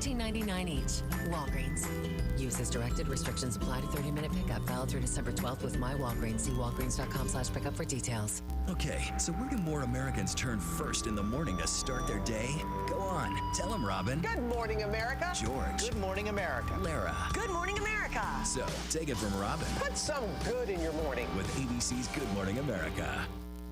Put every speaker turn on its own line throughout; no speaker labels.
$14.99 each. Walgreens. Use as directed. Restrictions apply to 30-minute pickup. Valid through December 12th with My Walgreens. See walgreens.com/pickup for details.
Okay, so where do more Americans turn first in the morning to start their day? Go on, tell them, Robin.
Good morning, America.
George.
Good morning, America.
Lara.
Good morning, America.
So, take it from Robin.
Put some good in your morning
with ABC's Good Morning America.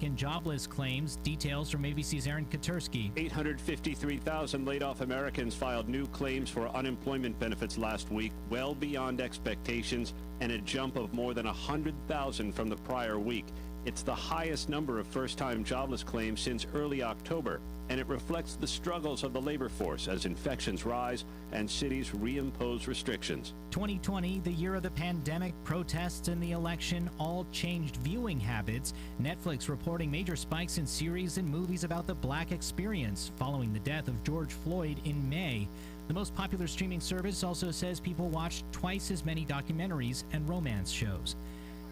In jobless claims, details from ABC's Aaron Katursky.
853,000 laid-off Americans filed new claims for unemployment benefits last week, well beyond expectations, and a jump of more than 100,000 from the prior week. It's the highest number of first-time jobless claims since early October, and it reflects the struggles of the labor force as infections rise and cities reimpose restrictions.
2020, the year of the pandemic, protests, and the election all changed viewing habits. Netflix reporting major spikes in series and movies about the Black experience following the death of George Floyd in May. The most popular streaming service also says people watched twice as many documentaries and romance shows.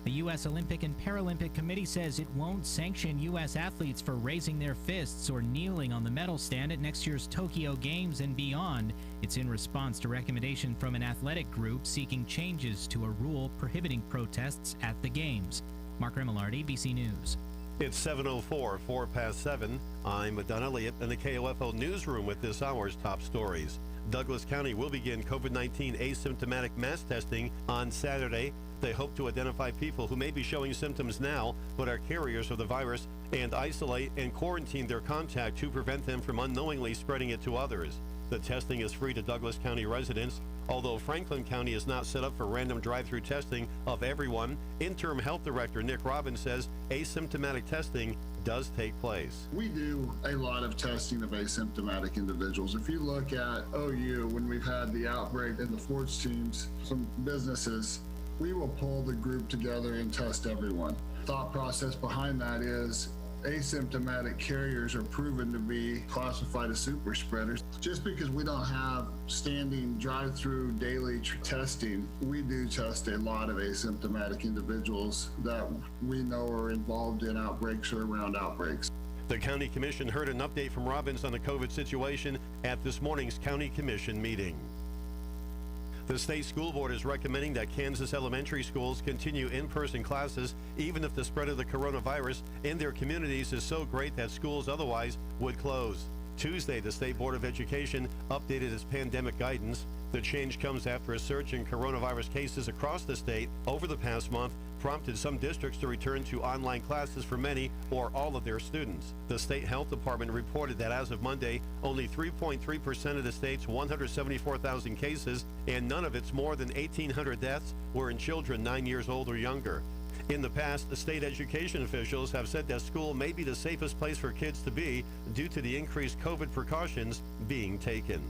The U.S. Olympic and Paralympic Committee says it won't sanction U.S. athletes for raising their fists or kneeling on the medal stand at next year's Tokyo Games and beyond. It's in response to recommendation from an athletic group seeking changes to a rule prohibiting protests at the Games. Mark Remillard, ABC News.
It's 7:04, 4 past 7. I'm Don Elliott in the KOFO newsroom with this hour's top stories. Douglas County will begin COVID-19 asymptomatic mass testing on Saturday. They hope to identify people who may be showing symptoms now but are carriers of the virus and isolate and quarantine their contact to prevent them from unknowingly spreading it to others. The testing is free to Douglas County residents. Although Franklin County is not set up for random drive-through testing of everyone, Interim Health Director Nick Robbins says asymptomatic testing does take place.
We do a lot of testing of asymptomatic individuals. If you look at OU, when we've had the outbreak in the sports teams, some businesses, we will pull the group together and test everyone. Thought process behind that is asymptomatic carriers are proven to be classified as super spreaders. Just because we don't have standing drive-through daily testing, we do test a lot of asymptomatic individuals that we know are involved in outbreaks or around outbreaks.
The County Commission heard an update from Robbins on the COVID situation at this morning's County Commission meeting. The state school board is recommending that Kansas elementary schools continue in-person classes even if the spread of the coronavirus in their communities is so great that schools otherwise would close. Tuesday, the State Board of Education updated its pandemic guidance. The change comes after a surge in coronavirus cases across the state over the past month prompted some districts to return to online classes for many or all of their students. The State Health Department reported that as of Monday, only 3.3% of the state's 174,000 cases and none of its more than 1,800 deaths were in children 9 years old or younger. In the past, the state education officials have said that school may be the safest place for kids to be due to the increased COVID precautions being taken.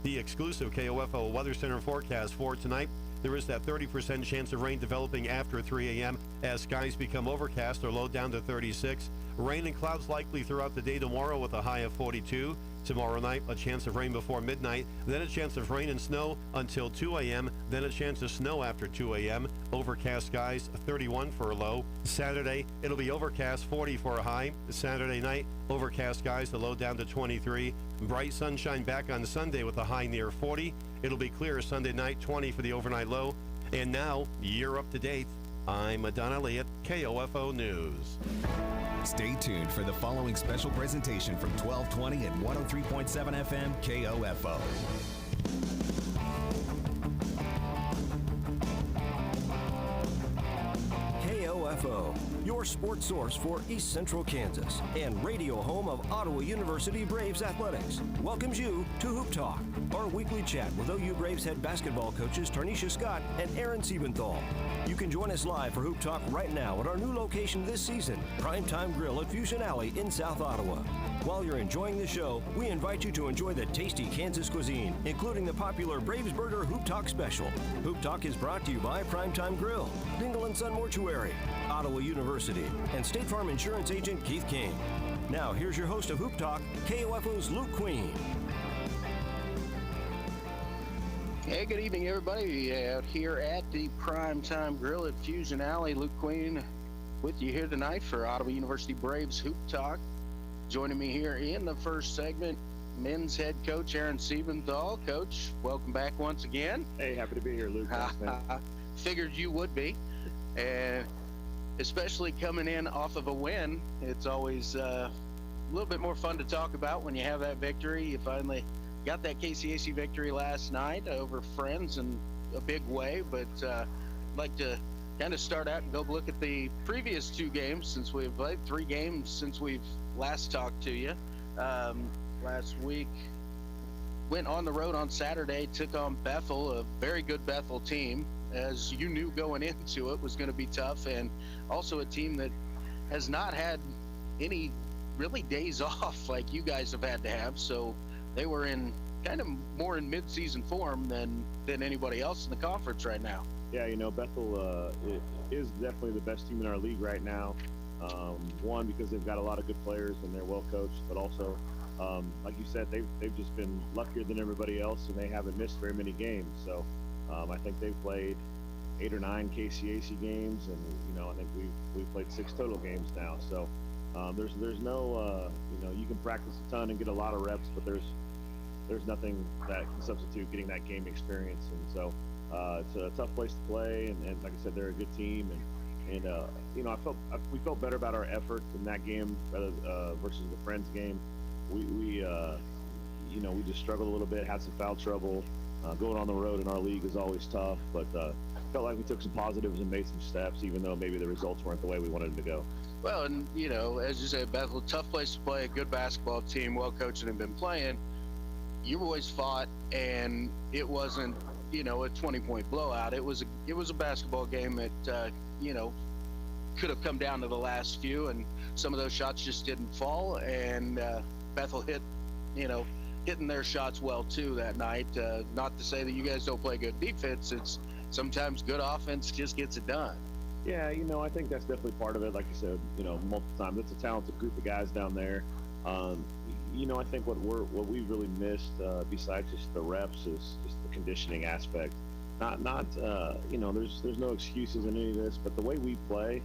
The exclusive KOFO Weather Center forecast for tonight: there is that 30% chance of rain developing after 3 a.m. as skies become overcast or low down to 36. Rain and clouds likely throughout the day tomorrow with a high of 42. Tomorrow night, a chance of rain before midnight, then a chance of rain and snow until 2 a.m., then a chance of snow after 2 a.m. Overcast skies, 31 for a low. Saturday, it'll be overcast, 40 for a high. Saturday night, overcast skies, the low down to 23. Bright sunshine back on Sunday with a high near 40. It'll be clear Sunday night, 20 for the overnight low. And now, you're up to date. I'm Don Elliott, KOFO News.
Stay tuned for the following special presentation from 1220 at 103.7 FM KOFO.
KOFO, your sports source for East Central Kansas and radio home of Ottawa University Braves Athletics, welcomes you to Hoop Talk, our weekly chat with OU Braves head basketball coaches Tarnisha Scott and Aaron Siebenthal. You can join us live for Hoop Talk right now at our new location this season, PrimeTime Grille at Fusion Alley in South Ottawa. While you're enjoying the show, we invite you to enjoy the tasty Kansas cuisine, including the popular Braves Burger Hoop Talk Special. Hoop Talk is brought to you by PrimeTime Grill, Dingle & Son Mortuary, Ottawa University, and State Farm Insurance Agent Keith King. Now, here's your host of Hoop Talk, KOFO's Luke Queen.
Hey, good evening, everybody. Out here at the PrimeTime Grill at Fusion Alley. Luke Queen with you here tonight for Ottawa University Braves Hoop Talk. Joining me here in the first segment men's head coach Aaron Siebenthal. Coach, welcome back once again.
Hey, happy to be here, Luke. Thanks, man.
Figured you would be, and especially coming in off of a win, it's always a little bit more fun to talk about when you have that victory. You finally got that KCAC victory last night over Friends in a big way, but I'd like to kind of start out and go look at the previous 2 games, since we've played 3 games since we've last talked to you. Last week, went on the road on Saturday, took on Bethel, a very good Bethel team. As you knew going into it, was going to be tough, and also a team that has not had any really days off like you guys have had to have. So they were in kind of more in mid-season form than anybody else in the conference right now.
Yeah, Bethel is definitely the best team in our league right now. One, because they've got a lot of good players and they're well coached, but also, like you said, they've just been luckier than everybody else, and they haven't missed very many games. So I think they've played 8 or 9 KCAC games, and I think we've played 6 total games now. So there's no you can practice a ton and get a lot of reps, but there's nothing that can substitute getting that game experience. And so it's a tough place to play, and like I said, they're a good team, and we felt better about our effort in that game versus the Friends game. We just struggled a little bit, had some foul trouble. Going on the road in our league is always tough, but felt like we took some positives and made some steps, even though maybe the results weren't the way we wanted them to go.
Well, and as you say, Bethel, tough place to play, a good basketball team, well coached and been playing. You always fought, and it wasn't a 20-point blowout. It was a basketball game that could have come down to the last few, and some of those shots just didn't fall, and Bethel hitting their shots well too that night. Not to say that you guys don't play good defense. It's sometimes good offense just gets it done.
Yeah, I think that's definitely part of it. Like you said, multiple times, it's a talented group of guys down there. I think what we really missed, besides just the reps, is just the conditioning aspect. There's no excuses in any of this, but the way we play,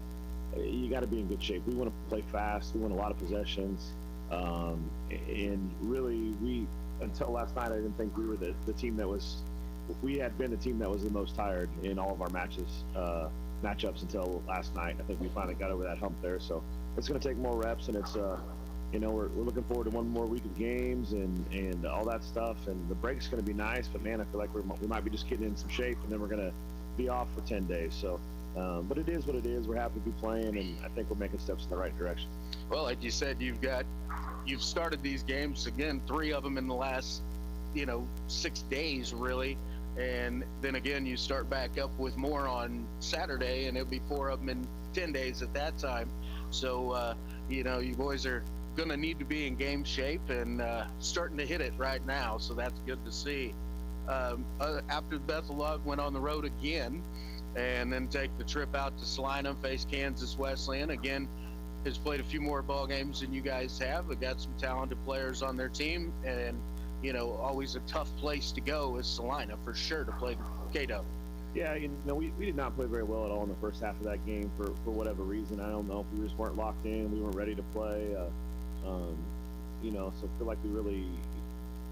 you got to be in good shape. We want to play fast. We want a lot of possessions. And really, until last night, I didn't think we were the team that was. We had been the team that was the most tired in all of our matchups until last night. I think we finally got over that hump there. So it's going to take more reps, and it's we're looking forward to one more week of games and all that stuff. And the break's going to be nice, but man, I feel like we might be just getting in some shape, and then we're going to be off for 10 days. So, but it is what it is. We're happy to be playing, and I think we're making steps in the right direction.
Well, like you said, you've started these games again, 3 of them in the last 6 days really, and then again you start back up with more on Saturday, and it'll be 4 of them in 10 days at that time. So you boys are going to need to be in game shape, and starting to hit it right now, so that's good to see. After Bethel went on the road again, and then take the trip out to Salina, face Kansas Wesleyan again. Has played a few more ball games than you guys have. They've got some talented players on their team, and always a tough place to go is Salina for sure to play Cato.
Yeah, we did not play very well at all in the first half of that game for whatever reason. I don't know if we just weren't locked in, we weren't ready to play. So I feel like we really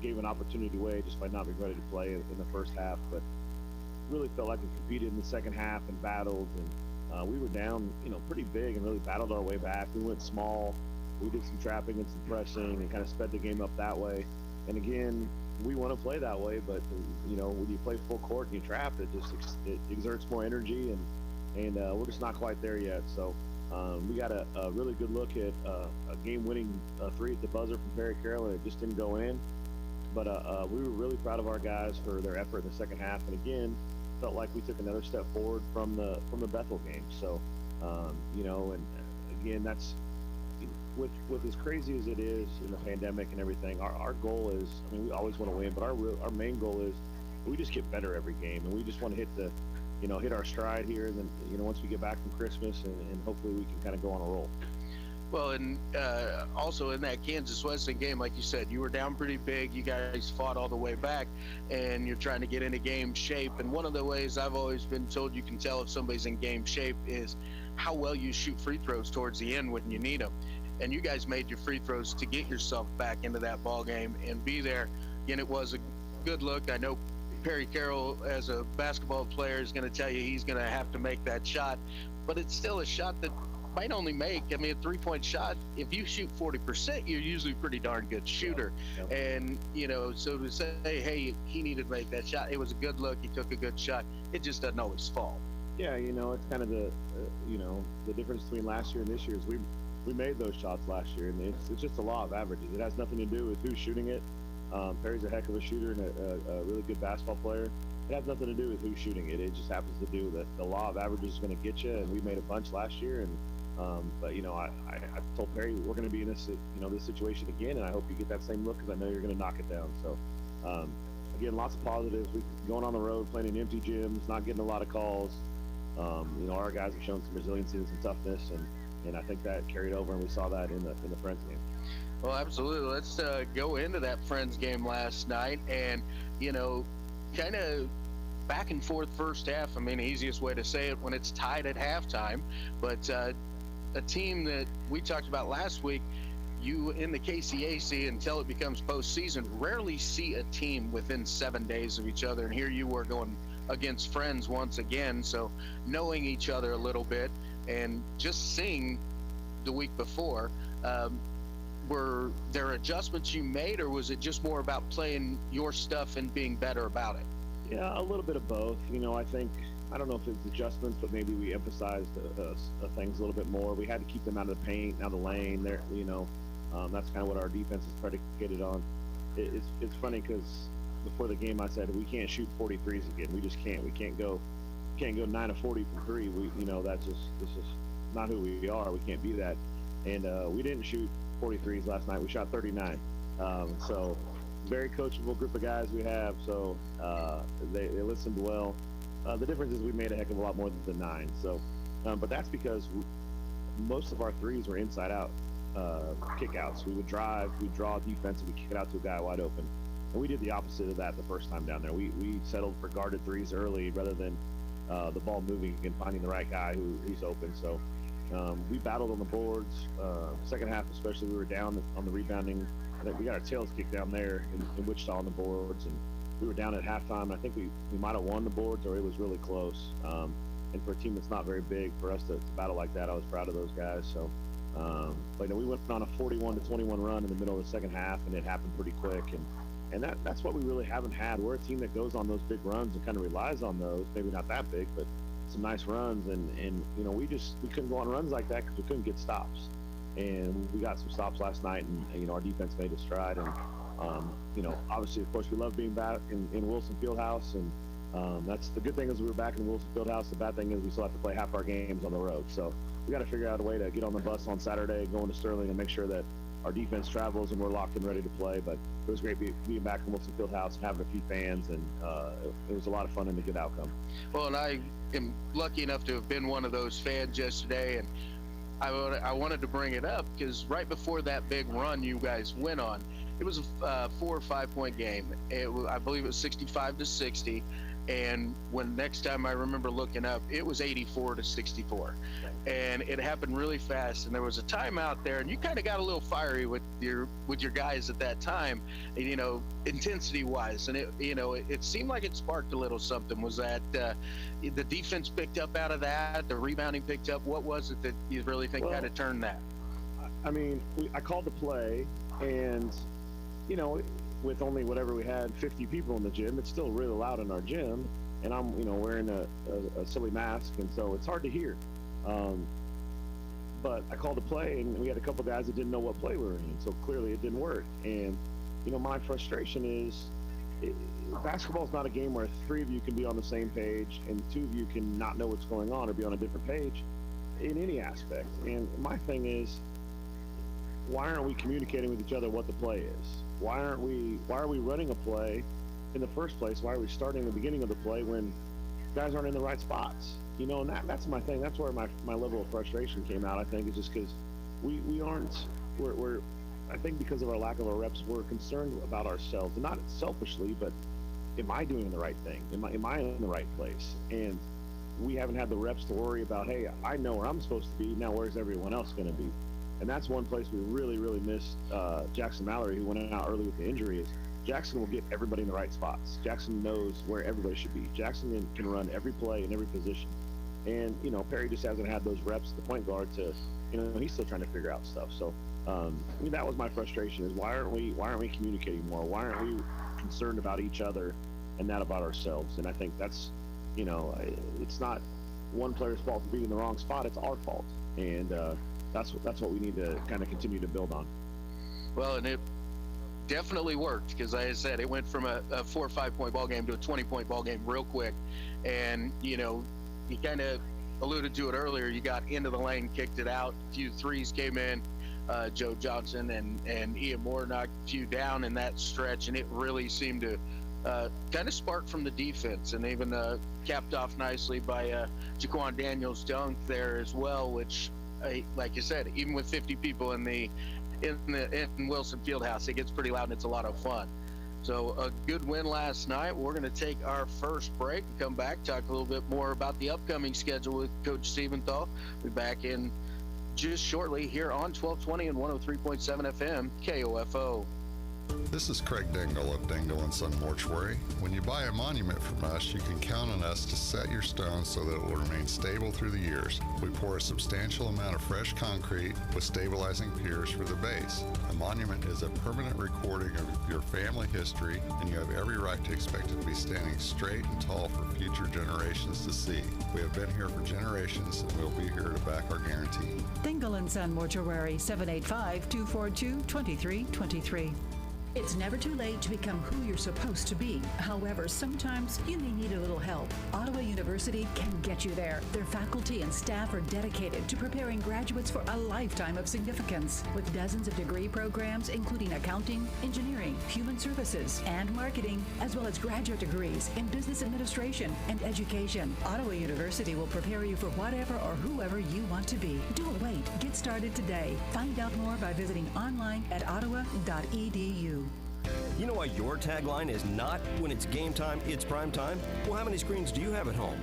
gave an opportunity away just by not being ready to play in the first half. But really felt like we competed in the second half and battled, and we were down, pretty big, and really battled our way back. We went small. We did some trapping and some pressing and kind of sped the game up that way. And again, we want to play that way, but when you play full court and you trap, it exerts more energy, and we're just not quite there yet. So we got a really good look at a game-winning 3 at the buzzer from Perry Carroll, and it just didn't go in. But we were really proud of our guys for their effort in the second half, and again, felt like we took another step forward from the Bethel game. So and again, that's with as crazy as it is in the pandemic and everything. Our goal is, we always want to win, but our main goal is we just get better every game, and we just want to hit our stride here. And then once we get back from Christmas, and hopefully we can kind of go on a roll.
Well, and also in that Kansas Wesleyan game, like you said, you were down pretty big. You guys fought all the way back, and you're trying to get into game shape. And one of the ways I've always been told you can tell if somebody's in game shape is how well you shoot free throws towards the end when you need them. and you guys made your free throws to get yourself back into that ball game and be there. And it was a good look. I know Perry Carroll, as a basketball player, is going to tell you he's going to have to make that shot, but it's still a shot that might only make, I mean, a three-point shot, if you shoot 40%, you're usually a pretty darn good shooter.
Yep.
And, you know, so to say, hey, he needed to make that shot, it was a good look, he took a good shot, it just doesn't always fall.
Yeah, you know, it's kind of the, you know, the difference between last year and this year is we made those shots last year, and it's just a law of averages. It has nothing to do with who's shooting it. Perry's a heck of a shooter and a really good basketball player. It has nothing to do with who's shooting it. It just happens to do that the law of averages is going to get you, and we made a bunch last year. And but you know, I told Perry we're going to be in this, you know, this situation again, and I hope you get that same look because I know you're going to knock it down. So again, lots of positives. We going on the road, playing in empty gyms, not getting a lot of calls. You know, our guys have shown some resiliency and some toughness, and I think that carried over, and we saw that in the Friends game.
Well, absolutely. Let's go into that Friends game last night, and you know, kind of back and forth first half. I mean, the easiest way to say it when it's tied at halftime, but a team that we talked about last week, you in the KCAC until it becomes postseason rarely see a team within 7 days of each other, and here you were going against Friends once again, so knowing each other a little bit and just seeing the week before, were there adjustments you made, or was it just more about playing your stuff and being better about it?
Yeah, a little bit of both. You know, I think, I don't know if it's adjustments, but maybe we emphasized things a little bit more. We had to keep them out of the paint, out of the lane. There, you know, that's kind of what our defense is predicated on. It's funny because before the game I said we can't shoot 43s again. We just can't. We can't go 9 of 40 from three. We, you know, this is not who we are. We can't be that. And we didn't shoot 43s last night. We shot 39. So very coachable group of guys we have. So they listened well. The difference is we made a heck of a lot more than 9. So, but that's because most of our threes were inside out kickouts. We would drive, we'd draw defense, and we kick it out to a guy wide open. And we did the opposite of that the first time down there. We settled for guarded threes early rather than the ball moving and finding the right guy who's open. So we battled on the boards. Second half especially, we were down on the rebounding. I think we got our tails kicked down there in Wichita on the boards, and we were down at halftime. I think we might have won the boards, or it was really close. And for a team that's not very big, for us to battle like that, I was proud of those guys. So, but you know, we went on a 41-21 run in the middle of the second half, and it happened pretty quick. And that's what we really haven't had. We're a team that goes on those big runs and kind of relies on those. Maybe not that big, but some nice runs. And you know, we couldn't go on runs like that because we couldn't get stops. And we got some stops last night, and you know, our defense made a stride. And you know, obviously, of course, we love being back in Wilson Fieldhouse, and that's the good thing is we were back in Wilson Fieldhouse. The bad thing is we still have to play half our games on the road. So we got to figure out a way to get on the bus on Saturday, going to Sterling, and make sure that our defense travels and we're locked and ready to play. But it was great being back in Wilson Fieldhouse and having a few fans, and it was a lot of fun and a good outcome.
Well, and I am lucky enough to have been one of those fans yesterday, and I wanted to bring it up because right before that big run you guys went on, it was a 4 or 5 point game. I believe it was 65-60. And when next time I remember looking up, it was 84-64, and it happened really fast. And there was a timeout there, and you kind of got a little fiery with your guys at that time, you know, intensity wise. And it seemed like it sparked a little something. Was that the defense picked up out of that? The rebounding picked up? What was it that you really think kind of turned that?
I mean, I called the play, and you know, with only whatever we had, 50 people in the gym, it's still really loud in our gym, and I'm, you know, wearing a silly mask, and so it's hard to hear. But I called the play, and we had a couple guys that didn't know what play we were in, so clearly it didn't work. And you know, my frustration is basketball is not a game where 3 of you can be on the same page and 2 of you can not know what's going on or be on a different page in any aspect. And my thing is, why aren't we communicating with each other what the play is? Why are we running a play in the first place? Why are we starting the beginning of the play when guys aren't in the right spots? You know, and that's my thing. That's where my level of frustration came out, I think, is just because we're I think because of our lack of our reps, we're concerned about ourselves, and not selfishly, but am I doing the right thing? Am I in the right place? And we haven't had the reps to worry about, hey, I know where I'm supposed to be. Now where's everyone else going to be? And that's one place we really, really missed Jackson Mallory, who went out early with the injury. Is Jackson will get everybody in the right spots. Jackson knows where everybody should be. Jackson can run every play in every position. And, you know, Perry just hasn't had those reps at the point guard to, you know, he's still trying to figure out stuff. So, I mean, that was my frustration, is why aren't we communicating more? Why aren't we concerned about each other and not about ourselves? And I think that's, you know, it's not one player's fault for being in the wrong spot. It's our fault. And that's what we need to kind of continue to build on.
Well, and it definitely worked, because like I said, it went from a 4 or 5 point ball game to a 20-point ball game real quick. And, you know, you kind of alluded to it earlier. You got into the lane, kicked it out. A few threes came in. Joe Johnson and Ian Moore knocked a few down in that stretch, and it really seemed to kind of spark from the defense, and even capped off nicely by Jaquan Daniels' dunk there as well, which, like you said, even with 50 people in Wilson Fieldhouse, it gets pretty loud and it's a lot of fun. So a good win last night. We're going to take our first break and come back, talk a little bit more about the upcoming schedule with Coach Siebenthal. We'll be back in just shortly here on 1220 and 103.7 FM, KOFO.
This is Craig Dingle of Dingle & Son Mortuary. When you buy a monument from us, you can count on us to set your stone so that it will remain stable through the years. We pour a substantial amount of fresh concrete with stabilizing piers for the base. A monument is a permanent recording of your family history, and you have every right to expect it to be standing straight and tall for future generations to see. We have been here for generations, and we'll be here to back our guarantee.
Dingle & Son Mortuary, 785-242-2323. It's never too late to become who you're supposed to be. However, sometimes you may need a little help. Ottawa University can get you there. Their faculty and staff are dedicated to preparing graduates for a lifetime of significance. With dozens of degree programs, including accounting, engineering, human services, and marketing, as well as graduate degrees in business administration and education, Ottawa University will prepare you for whatever or whoever you want to be. Don't wait. Get started today. Find out more by visiting online at ottawa.edu.
You know why your tagline is not "when it's game time, it's prime time"? Well, how many screens do you have at home?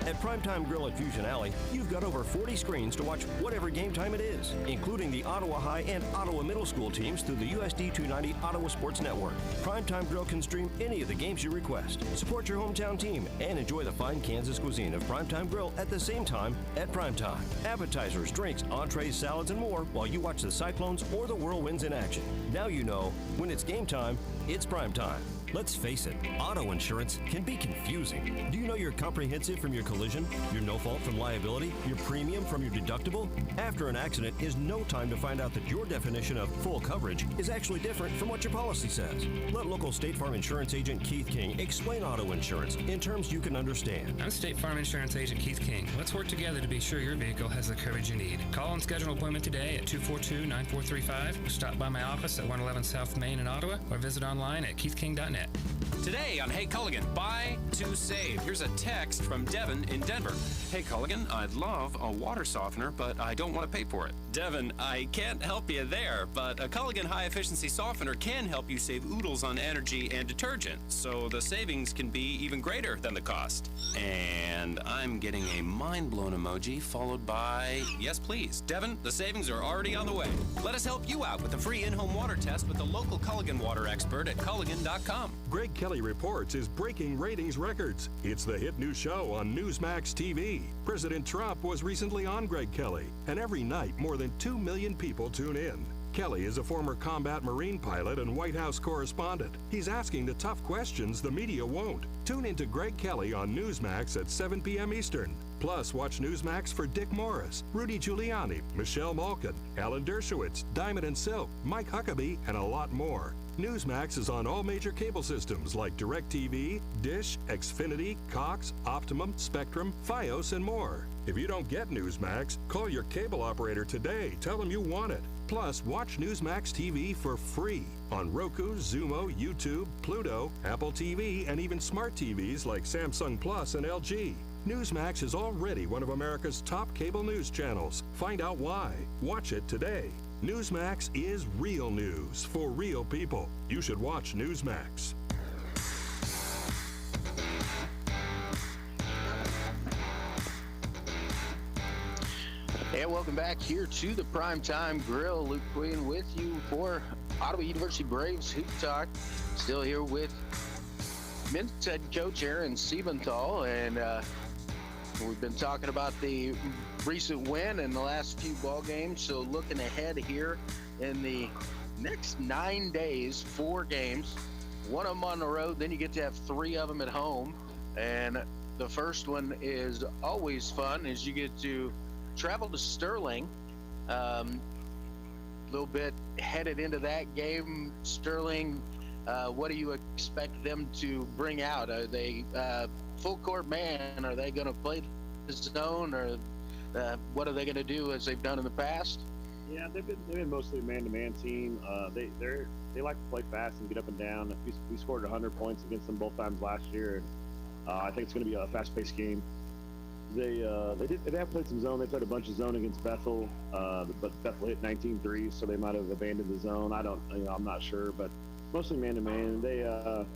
At PrimeTime Grille at Fusion Alley, you've got over 40 screens to watch whatever game time it is, including the Ottawa High and Ottawa Middle School teams through the USD 290 Ottawa Sports Network. PrimeTime Grille can stream any of the games you request. Support your hometown team and enjoy the fine Kansas cuisine of PrimeTime Grille at the same time at primetime. Appetizers, drinks, entrees, salads, and more while you watch the Cyclones or the Whirlwinds in action. Now you know, when it's game time, it's prime time. Let's face it, auto insurance can be confusing. Do you know you're comprehensive from your collision, your no fault from liability, your premium from your deductible? After an accident is no time to find out that your definition of full coverage is actually different from what your policy says. Let local State Farm Insurance Agent Keith King explain auto insurance in terms you can understand.
I'm State Farm Insurance Agent Keith King. Let's work together to be sure your vehicle has the coverage you need. Call and schedule an appointment today at 242-9435. Stop by my office at 111 South Main in Ottawa, or visit online at keithking.net.
Today on Hey Culligan, buy to save. Here's a text from Devin in Denver. Hey Culligan, I'd love a water softener, but I don't want to pay for it. Devin, I can't help you there, but a Culligan high-efficiency softener can help you save oodles on energy and detergent, so the savings can be even greater than the cost. And I'm getting a mind-blown emoji followed by, yes please. Devin, the savings are already on the way. Let us help you out with a free in-home water test with the local Culligan water expert at Culligan.com.
Greg Kelly Reports is breaking ratings records. It's the hit new show on Newsmax TV. President Trump was recently on Greg Kelly, and every night more than 2 million people tune in. Kelly is a former combat Marine pilot and White House correspondent. He's asking the tough questions the media won't. Tune into Greg Kelly on Newsmax at 7 p.m. Eastern. Plus, watch Newsmax for Dick Morris, Rudy Giuliani, Michelle Malkin, Alan Dershowitz, Diamond and Silk, Mike Huckabee, and a lot more. Newsmax is on all major cable systems like DirecTV, Dish, Xfinity, Cox, Optimum, Spectrum, Fios, and more. If you don't get Newsmax, call your cable operator today. Tell them you want it. Plus, watch Newsmax TV for free on Roku, Zumo, YouTube, Pluto, Apple TV, and even smart TVs like Samsung Plus and LG. Newsmax is already one of America's top cable news channels. Find out why. Watch it today. Newsmax is real news for real people. You should watch Newsmax.
And welcome back here to the Primetime Grill. Luke Quinn with you for Ottawa University Braves Hoop Talk. Still here with men's head coach Aaron Siebenthal, and we've been talking about the recent win and the last few ball games. So looking ahead here in the next 9 days, 4 games, 1 of them on the road, then you get to have 3 of them at home. And the first one is always fun, as you get to travel to Sterling. A little bit headed into that game. Sterling, what do you expect them to bring out? Are they full court man? Are they going to play the zone, or what are they going to do as they've done in the past?
Yeah, they've been mostly a man-to-man team. They like to play fast and get up and down. We scored 100 points against them both times last year. And, I think it's going to be a fast-paced game. They have played some zone. They played a bunch of zone against Bethel, but Bethel hit 19 threes, so they might have abandoned the zone. I'm not sure, but mostly man-to-man. They'll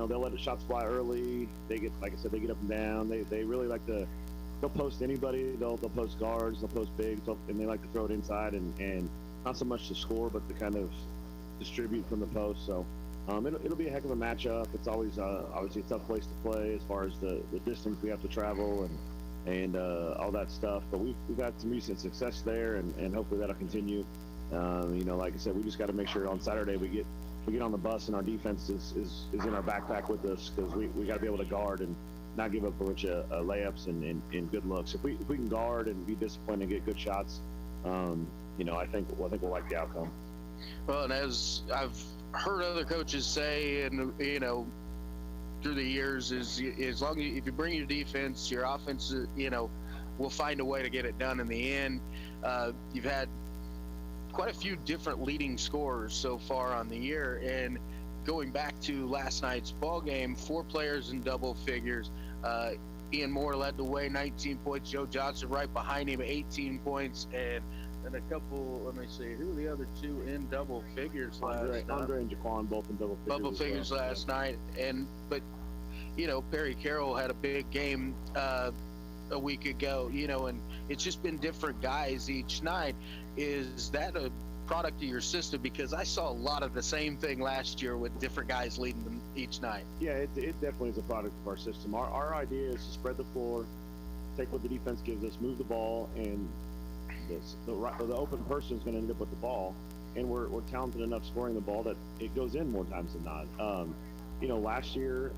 let the shots fly early. They get, like I said, they get up and down. They really like to. They'll post anybody. They'll post guards. They'll post bigs, and they like to throw it inside and not so much to score, but to kind of distribute from the post. So it'll be a heck of a matchup. It's always obviously a tough place to play as far as the distance we have to travel and all that stuff. But we've had some recent success there, and hopefully that'll continue. Like I said, we just got to make sure on Saturday we get on the bus and our defense is in our backpack with us, because we got to be able to guard and not give up a bunch of layups and good looks. If we can guard and be disciplined and get good shots, I think we'll like the outcome.
Well, and as I've heard other coaches say, and through the years, is as long as if you bring your defense, your offense, will find a way to get it done in the end. You've had quite a few different leading scorers so far on the year, and going back to last night's ball game, 4 players in double figures. Ian Moore led the way, 19 points. Joe Johnson right behind him, 18 points, and a couple. Let me see, who are the other 2 in double figures last night?
Andre and Jaquan both in double figures.
Last night, but Perry Carroll had a big game a week ago. And it's just been different guys each night. Is that a product of your system? Because I saw a lot of the same thing last year with different guys leading them each night.
Yeah, it definitely is a product of our system. Our idea is to spread the floor, take what the defense gives us, move the ball, and the open person is going to end up with the ball. And we're talented enough scoring the ball that it goes in more times than not. Last year,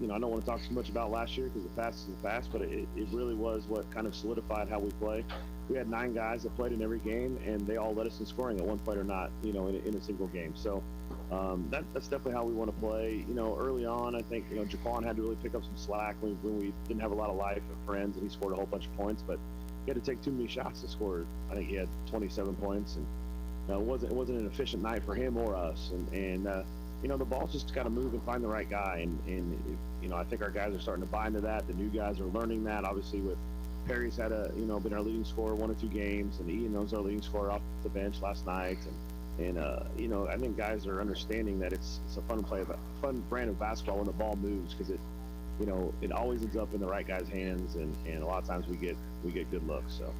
I don't want to talk too much about last year because the past is the past, but it really was what kind of solidified how we play. We had 9 guys that played in every game, and they all led us in scoring at one point or not, in a single game. So that's definitely how we want to play. Early on, I think, Jaquan had to really pick up some slack when we didn't have a lot of life at Friends, and he scored a whole bunch of points, but he had to take too many shots to score. I think he had 27 points, and it wasn't an efficient night for him or us. And the ball's just got to move and find the right guy. And I think our guys are starting to buy into that. The new guys are learning that, obviously, with Perry's had been our leading scorer 1 or 2 games, and Ian was our leading scorer off the bench last night. And I think guys are understanding that it's a fun brand of basketball when the ball moves, because it always ends up in the right guy's hands, and a lot of times we get good looks. So,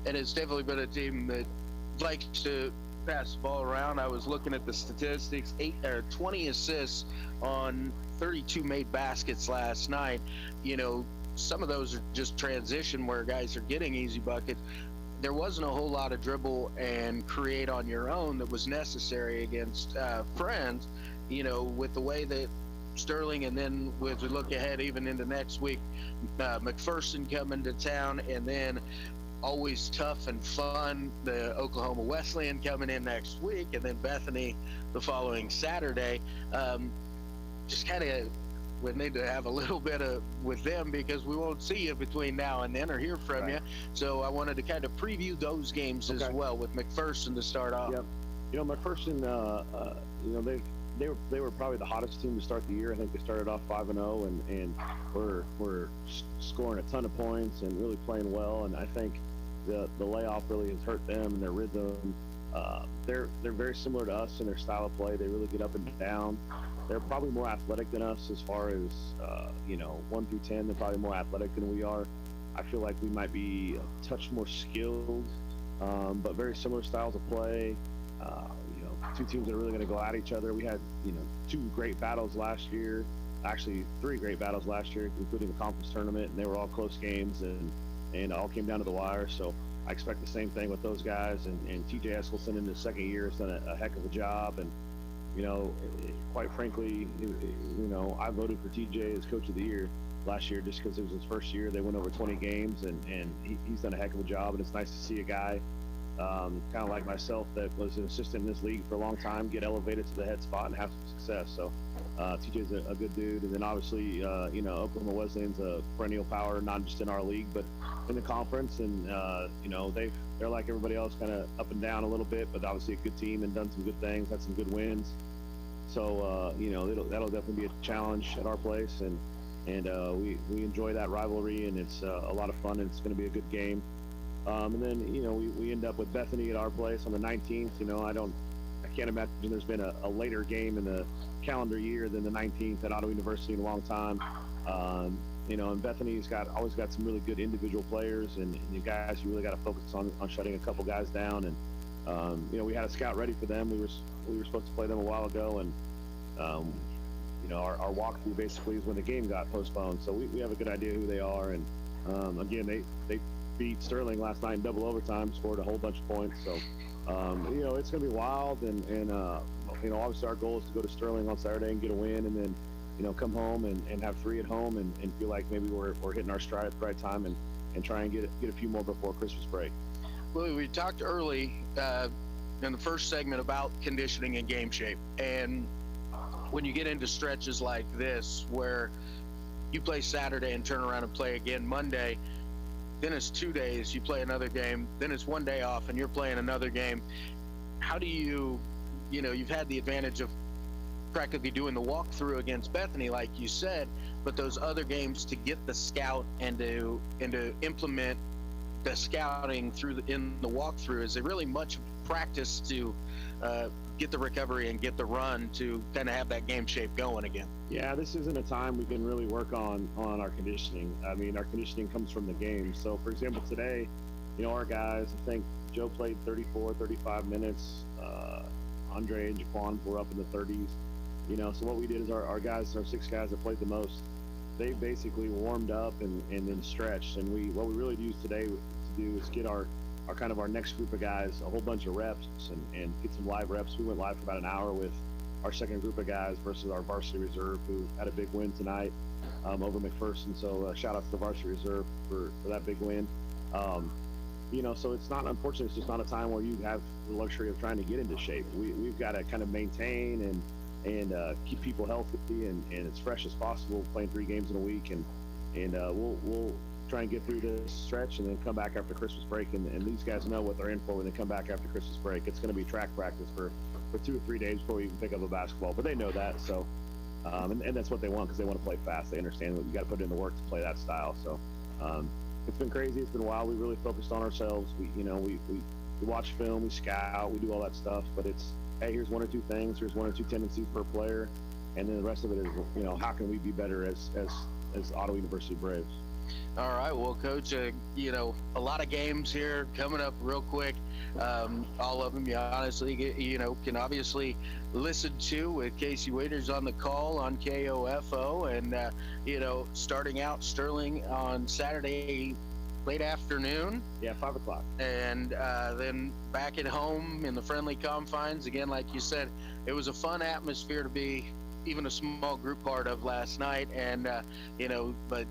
and it's definitely been a team that likes to pass the ball around. I was looking at the statistics: 20 assists on 32 made baskets last night. Some of those are just transition where guys are getting easy buckets. There wasn't a whole lot of dribble and create on your own that was necessary against Friends, with the way that Sterling, and then as we look ahead even into next week, McPherson coming to town, and then always tough and fun, the Oklahoma Wesleyan coming in next week, and then Bethany the following Saturday. Just kind of we need to have a little bit of with them, because we won't see you between now and then or hear from you. So I wanted to kind of preview those games as well, with McPherson to start off.
Yep. McPherson, they were probably the hottest team to start the year. I think they started off 5-0, and we're scoring a ton of points and really playing well. And I think the layoff really has hurt them and their rhythm. They're very similar to us in their style of play. They really get up and down. They're probably more athletic than us as far as 1 through 10. They're probably more athletic than we are. I feel like we might be a touch more skilled, but very similar styles of play. Two teams that are really going to go at each other. We had, two great battles last year, actually 3 great battles last year, including the conference tournament, and they were all close games and all came down to the wire. So I expect the same thing with those guys. And TJ Eskelson in his second year has done a heck of a job. And, quite frankly, I voted for TJ as coach of the year last year just because it was his first year. They went over 20 games, and he's done a heck of a job. And it's nice to see a guy kind of like myself that was an assistant in this league for a long time get elevated to the head spot and have some success. So TJ's a good dude. And then obviously, Oklahoma Wesleyan's a perennial power, not just in our league, but in the conference. And, they're like everybody else, kind of up and down a little bit, but obviously a good team and done some good things, had some good wins. So, that'll definitely be a challenge at our place. And we enjoy that rivalry, and it's a lot of fun, and it's going to be a good game. And then, we end up with Bethany at our place on the 19th. I can't imagine there's been a later game in the calendar year than the 19th at Ottawa University in a long time. And Bethany's always got some really good individual players, and you guys, you really got to focus on shutting a couple guys down. And, we had a scout ready for them. We were supposed to play them a while ago, and, our walkthrough basically is when the game got postponed. So we have a good idea who they are. And, again, they beat Sterling last night in double overtime, scored a whole bunch of points. So, it's going to be wild. And obviously our goal is to go to Sterling on Saturday and get a win, and then, come home and have 3 at home and feel like maybe we're hitting our stride at the right time and try and get a few more before Christmas break.
Well, we talked early in the first segment about conditioning and game shape. And when you get into stretches like this, where you play Saturday and turn around and play again Monday, then it's 2 days, you play another game, then it's 1 day off and you're playing another game. How do you've had the advantage of practically doing the walkthrough against Bethany, like you said, but those other games to get the scout and to implement the scouting in the walkthrough, is it really much practice to get the recovery and get the run to kind of have that game shape going again?
Yeah, this isn't a time we can really work on our conditioning. I mean, our conditioning comes from the game. So, for example, today, our guys, I think Joe played 34, 35 minutes. Andre and Jaquan were up in the 30s. So what we did is our 6 guys that played the most, they basically warmed up and then stretched. And what we really used today to do is get our next group of guys a whole bunch of reps and get some live reps. We went live for about an hour with our second group of guys versus our varsity reserve, who had a big win tonight over McPherson. So shout out to the varsity reserve for that big win. So it's not, unfortunately, it's just not a time where you have the luxury of trying to get into shape. We've got to kind of maintain and keep people healthy and as fresh as possible, playing 3 games in a week. And we'll try and get through this stretch and then come back after Christmas break. And these guys know what they're in for when they come back after Christmas break. It's going to be track practice for 2 or 3 days before we even pick up a basketball. But they know that. So, and that's what they want, because they want to play fast. They understand that you got to put in the work to play that style. So, it's been crazy. It's been wild. We really focused on ourselves. We watch film, we scout, we do all that stuff. But it's, hey, here's 1 or 2 things. Here's 1 or 2 tendencies per player, and then the rest of it is, how can we be better as Ottawa University Braves?
All right, well, Coach, a lot of games here coming up real quick. All of them, you honestly, can obviously listen to with Casey Waiters on the call on KOFO, and starting out Sterling on Saturday late afternoon.
Yeah, 5 o'clock.
And then back at home in the friendly confines again. Like you said, it was a fun atmosphere to be even a small group part of last night, and but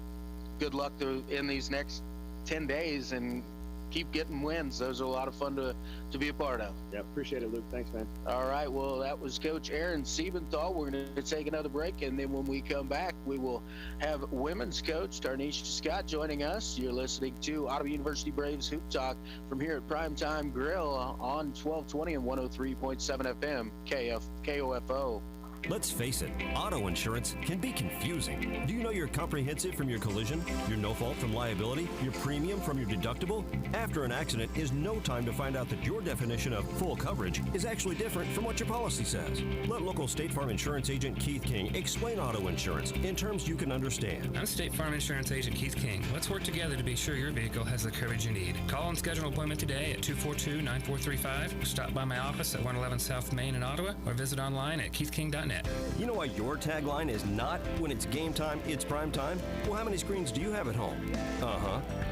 good luck in these next 10 days and keep getting wins. Those are a lot of fun to be a part of.
Yeah, appreciate it, Luke. Thanks, man.
All right, well, that was Coach Aaron Siebenthal. We're going to take another break, and then when we come back, we will have women's coach Tarnisha Scott joining us. You're listening to Ottawa University Braves Hoop Talk from here at PrimeTime Grille on 1220 and 103.7 FM KOFO.
Let's face it, auto insurance can be confusing. Do you know your comprehensive from your collision, your no fault from liability, your premium from your deductible? After an accident is no time to find out that your definition of full coverage is actually different from what your policy says. Let local State Farm Insurance Agent Keith King explain auto insurance in terms you can understand.
I'm State Farm Insurance Agent Keith King. Let's work together to be sure your vehicle has the coverage you need. Call and schedule an appointment today at 242-9435. Stop by my office at 111 South Main in Ottawa or visit online at keithking.net.
You know why your tagline is not when it's game time, it's prime time? Well, how many screens do you have at home?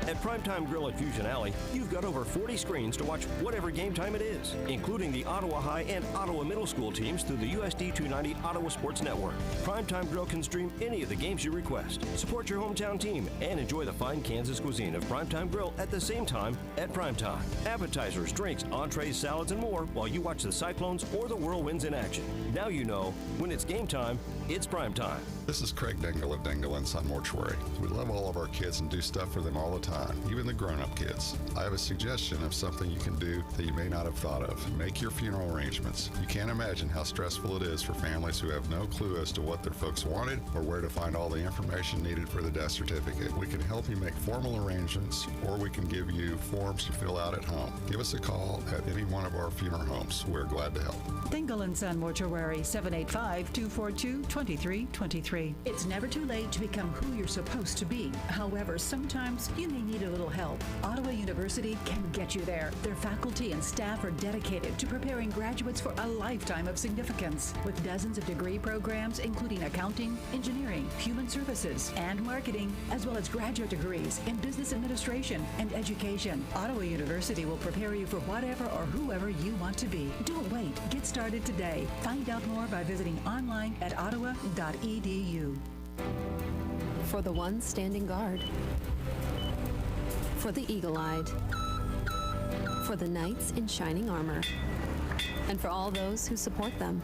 At PrimeTime Grille at Fusion Alley, you've got over 40 screens to watch whatever game time it is, including the Ottawa High and Ottawa Middle School teams through the USD 290 Ottawa Sports Network. PrimeTime Grille can stream any of the games you request. Support your hometown team and enjoy the fine Kansas cuisine of PrimeTime Grille at the same time at primetime. Appetizers, drinks, entrees, salads, and more while you watch the Cyclones or the Whirlwinds in action. Now you know, when it's game time, it's prime time.
This is Craig Dingle of Dingle & Son Mortuary. We love all of our kids and do stuff for them all the time, even the grown-up kids. I have a suggestion of something you can do that you may not have thought of. Make your funeral arrangements. You can't imagine how stressful it is for families who have no clue as to what their folks wanted or where to find all the information needed for the death certificate. We can help you make formal arrangements, or we can give you forms to fill out at home. Give us a call at any one of our funeral homes. We're glad to help.
Dingle & Son Mortuary, 785-242-2323. It's never too late to become who you're supposed to be. However, sometimes you may need a little help. Ottawa University can get you there. Their faculty and staff are dedicated to preparing graduates for a lifetime of significance. With dozens of degree programs, including accounting, engineering, human services, and marketing, as well as graduate degrees in business administration and education, Ottawa University will prepare you for whatever or whoever you want to be. Don't wait. Get started today. Find out more by visiting online at ottawa.edu.
For the ones standing guard, for the eagle-eyed, for the knights in shining armor, and for all those who support them.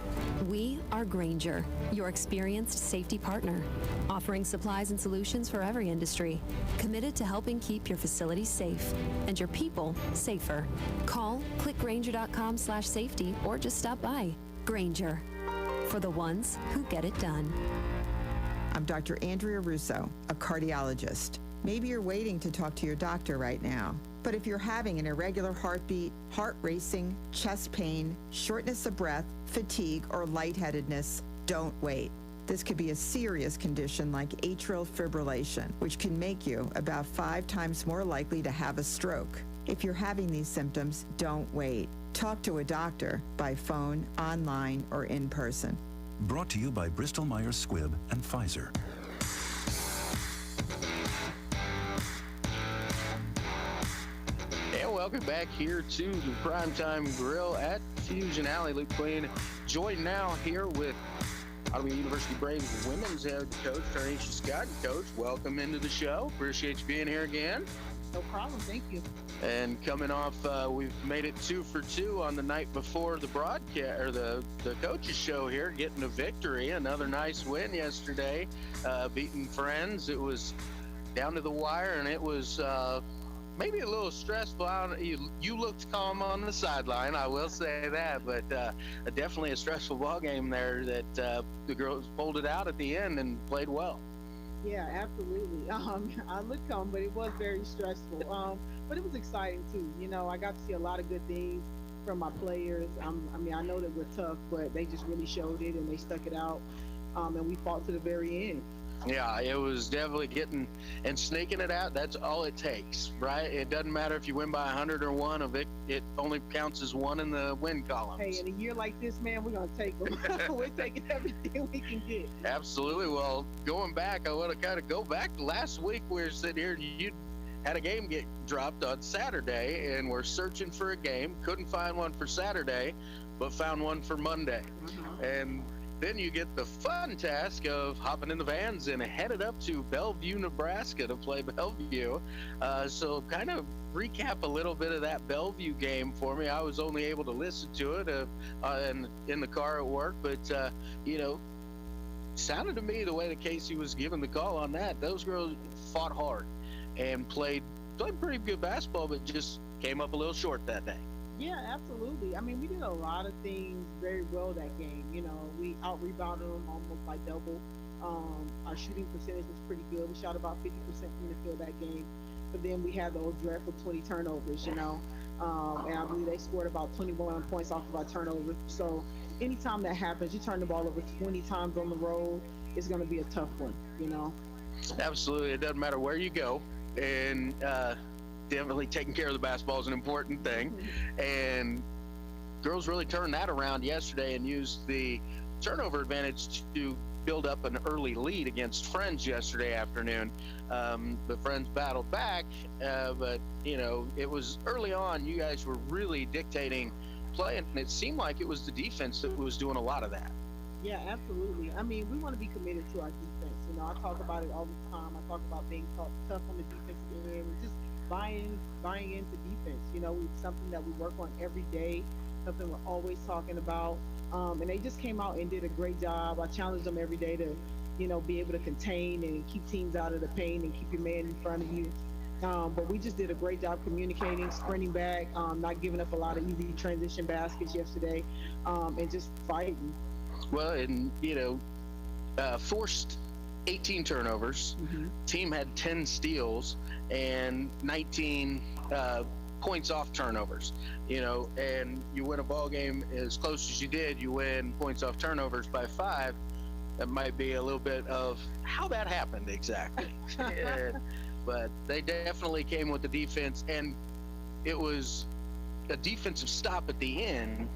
We are Grainger, your experienced safety partner, offering supplies and solutions for every industry, committed to helping keep your facilities safe and your people safer. Call clickgrainger.com/safety or just stop by. Grainger, for the ones who get it done.
I'm Dr. Andrea Russo, a cardiologist. Maybe you're waiting to talk to your doctor right now, but if you're having an irregular heartbeat, heart racing, chest pain, shortness of breath, fatigue, or lightheadedness, don't wait. This could be a serious condition like atrial fibrillation, which can make you about 5 times more likely to have a stroke. If you're having these symptoms, don't wait. Talk to a doctor by phone, online, or in person.
Brought to you by Bristol-Myers Squibb and Pfizer.
And welcome back here to the Primetime Grille at Fusion Alley. Luke Queen joined now here with Ottawa University Braves women's head coach, Tanisha Scott. Coach, welcome into the show. Appreciate you being here again.
No problem. Thank you.
And coming off, we've made it 2 for 2 on the night before the broadcast or the coaches show here, getting a victory. Another nice win yesterday, beating Friends. It was down to the wire, and it was maybe a little stressful. You looked calm on the sideline, I will say that, but definitely a stressful ball game there that the girls pulled it out at the end and played well.
Yeah, absolutely. I looked calm, but it was very stressful. But it was exciting too. You know, I got to see a lot of good things from my players. I mean, I know that we're tough, but they just really showed it and they stuck it out. And we fought to the very end.
Yeah, it was definitely getting and snaking it out. That's all it takes, right? It doesn't matter if you win by 100 or 1 of it. It only counts as 1 in the win column.
Hey, in a year like this, man, we're going to take them. We're taking everything we can get.
Absolutely. Well, going back, I want to kind of go back to last week. We were sitting here, you had a game get dropped on Saturday, and we're searching for a game. Couldn't find one for Saturday, but found one for Monday. And then you get the fun task of hopping in the vans and headed up to Bellevue, Nebraska to play Bellevue. So kind of recap a little bit of that Bellevue game for me. I was only able to listen to it in the car at work, but, you know, sounded to me the way that Casey was giving the call on that. Those girls fought hard and played pretty good basketball, but just came up a little short that day.
Yeah, absolutely. I mean, we did a lot of things very well that game. You know, we out rebounded them almost by double. Our shooting percentage was pretty good. We shot about 50% from the field that game. But then we had those dreadful 20 turnovers, you know. And I believe they scored about 21 points off of our turnovers. So anytime that happens, you turn the ball over 20 times on the road, it's going to be a tough one, you know.
Absolutely. It doesn't matter where you go. And definitely taking care of the basketball is an important thing. And girls really turned that around yesterday and used the turnover advantage to build up an early lead against Friends yesterday afternoon. The Friends battled back, but, you know, it was early on. You guys were really dictating play, and it seemed like it was the defense that was doing a lot of that.
Yeah, absolutely. I mean, we want to be committed to our defense. You know, I talk about it all the time. I talk about being tough on the defensive end, just buying into defense. You know, it's something that we work on every day, something we're always talking about. And they just came out and did a great job. I challenge them every day to, you know, be able to contain and keep teams out of the paint and keep your man in front of you. But we just did a great job communicating, sprinting back, not giving up a lot of easy transition baskets yesterday, and just fighting.
Well, and, you know, forced 18 turnovers. Team had 10 steals and 19 points off turnovers, you know, and you win a ball game as close as you did. You win points off turnovers by 5. That might be a little bit of how that happened exactly. But they definitely came with the defense, and it was a defensive stop at the end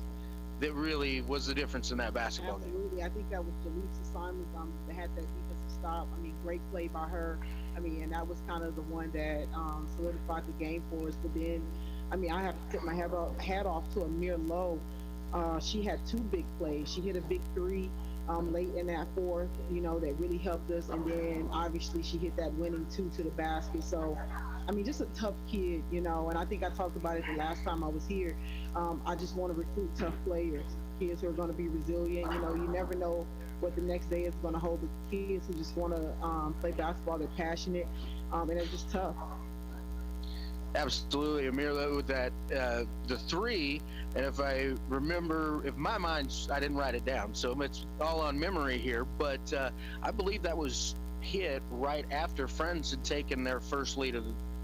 that really was the difference in that basketball game.
Absolutely. I think that was Jaleesa Simons that had that defensive stop. I mean, great play by her. I mean, and that was kind of the one that solidified the game for us. But then, I mean, I have to tip my hat off to Amir Lowe. She had 2 big plays. She hit a big 3 late in that fourth, you know, that really helped us. And then obviously she hit that winning 2 to the basket. So, I mean, just a tough kid, you know, and I think I talked about it the last time I was here. I just want to recruit tough players, kids who are going to be resilient. You know, you never know what the next day is going to hold, but kids who just want to play basketball, they're passionate, and they're just tough.
Absolutely. Amir with that, the 3, and if I remember, if my mind's, I didn't write it down, so it's all on memory here, but I believe that was hit right after Friends had taken their first lead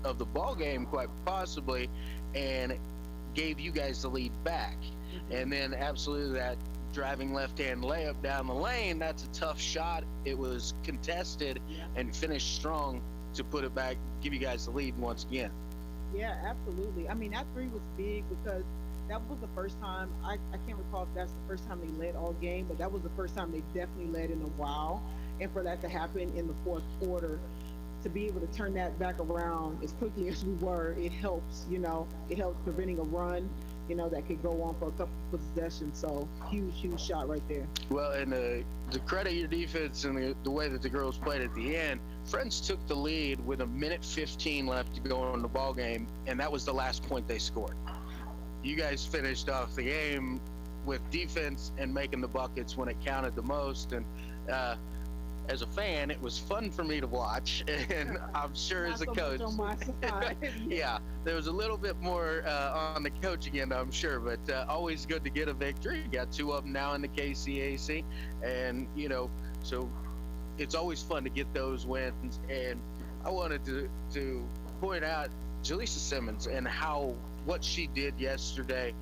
of the ball game, quite possibly, and gave you guys the lead back. And then absolutely that driving left-hand layup down the lane, that's a tough shot. It was contested and finished strong to put it back, give you guys the lead once again.
Yeah, absolutely. I mean, that 3 was big because that was the first time, I can't recall if that's the first time they led all game, but that was the first time they definitely led in a while. And for that to happen in the fourth quarter, to be able to turn that back around as quickly as we were, it helps, you know, it helps preventing a run, you know, that could go on for a couple of possessions. So huge shot right there.
Well, and to credit your defense and the way that the girls played at the end, Friends took the lead with 1:15 left to go in the ball game, and that was the last point they scored. You guys finished off the game with defense and making the buckets when it counted the most. And as a fan, it was fun for me to watch, and I'm sure as a coach, yeah, there was a little bit more on the coaching end, I'm sure, but always good to get a victory. You got 2 of them now in the KCAC, and, you know, so it's always fun to get those wins. And I wanted to point out Jaleesa Simmons and what she did yesterday.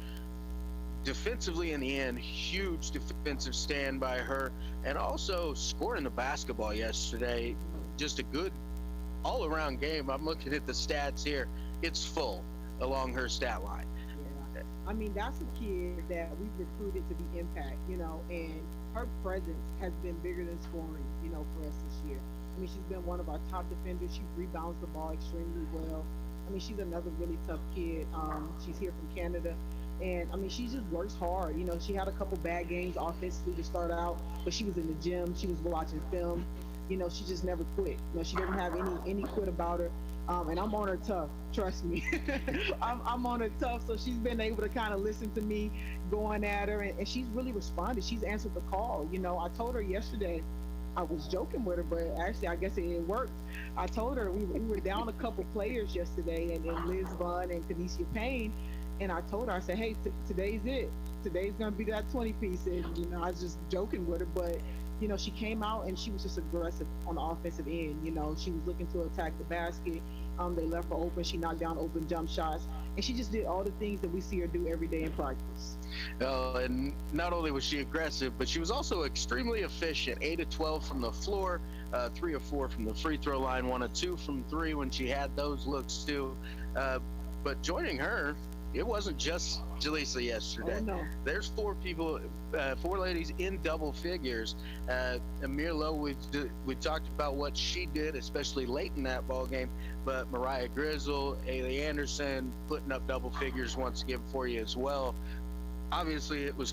Defensively in the end, huge defensive stand by her, and also scoring the basketball yesterday. Just a good all-around game. I'm looking at the stats here. It's full along her stat line.
Yeah. I mean, that's a kid that we recruited to be impact, you know, and her presence has been bigger than scoring, you know, for us this year. I mean, she's been one of our top defenders. She rebounds the ball extremely well. I mean, she's another really tough kid. She's here from Canada. And, I mean, she just works hard. You know, she had a couple bad games offensively to start out, but she was in the gym. She was watching film. You know, she just never quit. You know, she doesn't have any quit about her. And I'm on her tough, trust me. I'm on her tough, so she's been able to kind of listen to me going at her, and she's really responded. She's answered the call. You know, I told her yesterday, I was joking with her, but actually I guess it worked. I told her we were down a couple players yesterday, and then Liz Bunn and Kanisha Payne, And I told her, I said, hey, today's it. Today's going to be that 20 piece. And, I was just joking with her, but, she came out and she was just aggressive on the offensive end. She was looking to attack the basket. They left her open. She knocked down open jump shots. And she just did all the things that we see her do every day in practice.
And not only was she aggressive, but she was also extremely efficient. 8 of 12 from the floor, 3 of 4 from the free throw line, 1 of 2 from 3 when she had those looks too. But joining her, it wasn't just Jaleesa yesterday.
Oh, no.
There's 4 people, 4 ladies in double figures. Amir Lowe, we talked about what she did, especially late in that ball game. But Mariah Grizzle, Ailey Anderson putting up double figures once again for you as well. Obviously, it was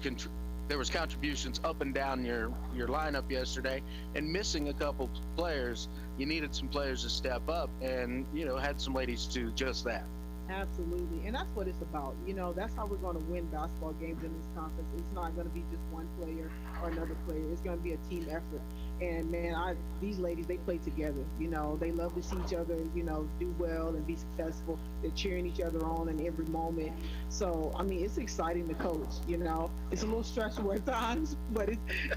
there was contributions up and down your lineup yesterday, and missing a couple players. You needed some players to step up, and had some ladies do just that.
Absolutely, and that's what it's about. That's how we're going to win basketball games in this conference. It's not going to be just one player or another player. It's going to be a team effort. And man, these ladies, they play together. They love to see each other, do well and be successful. They're cheering each other on in every moment. So I mean, it's exciting to coach. It's a little stressful at times, but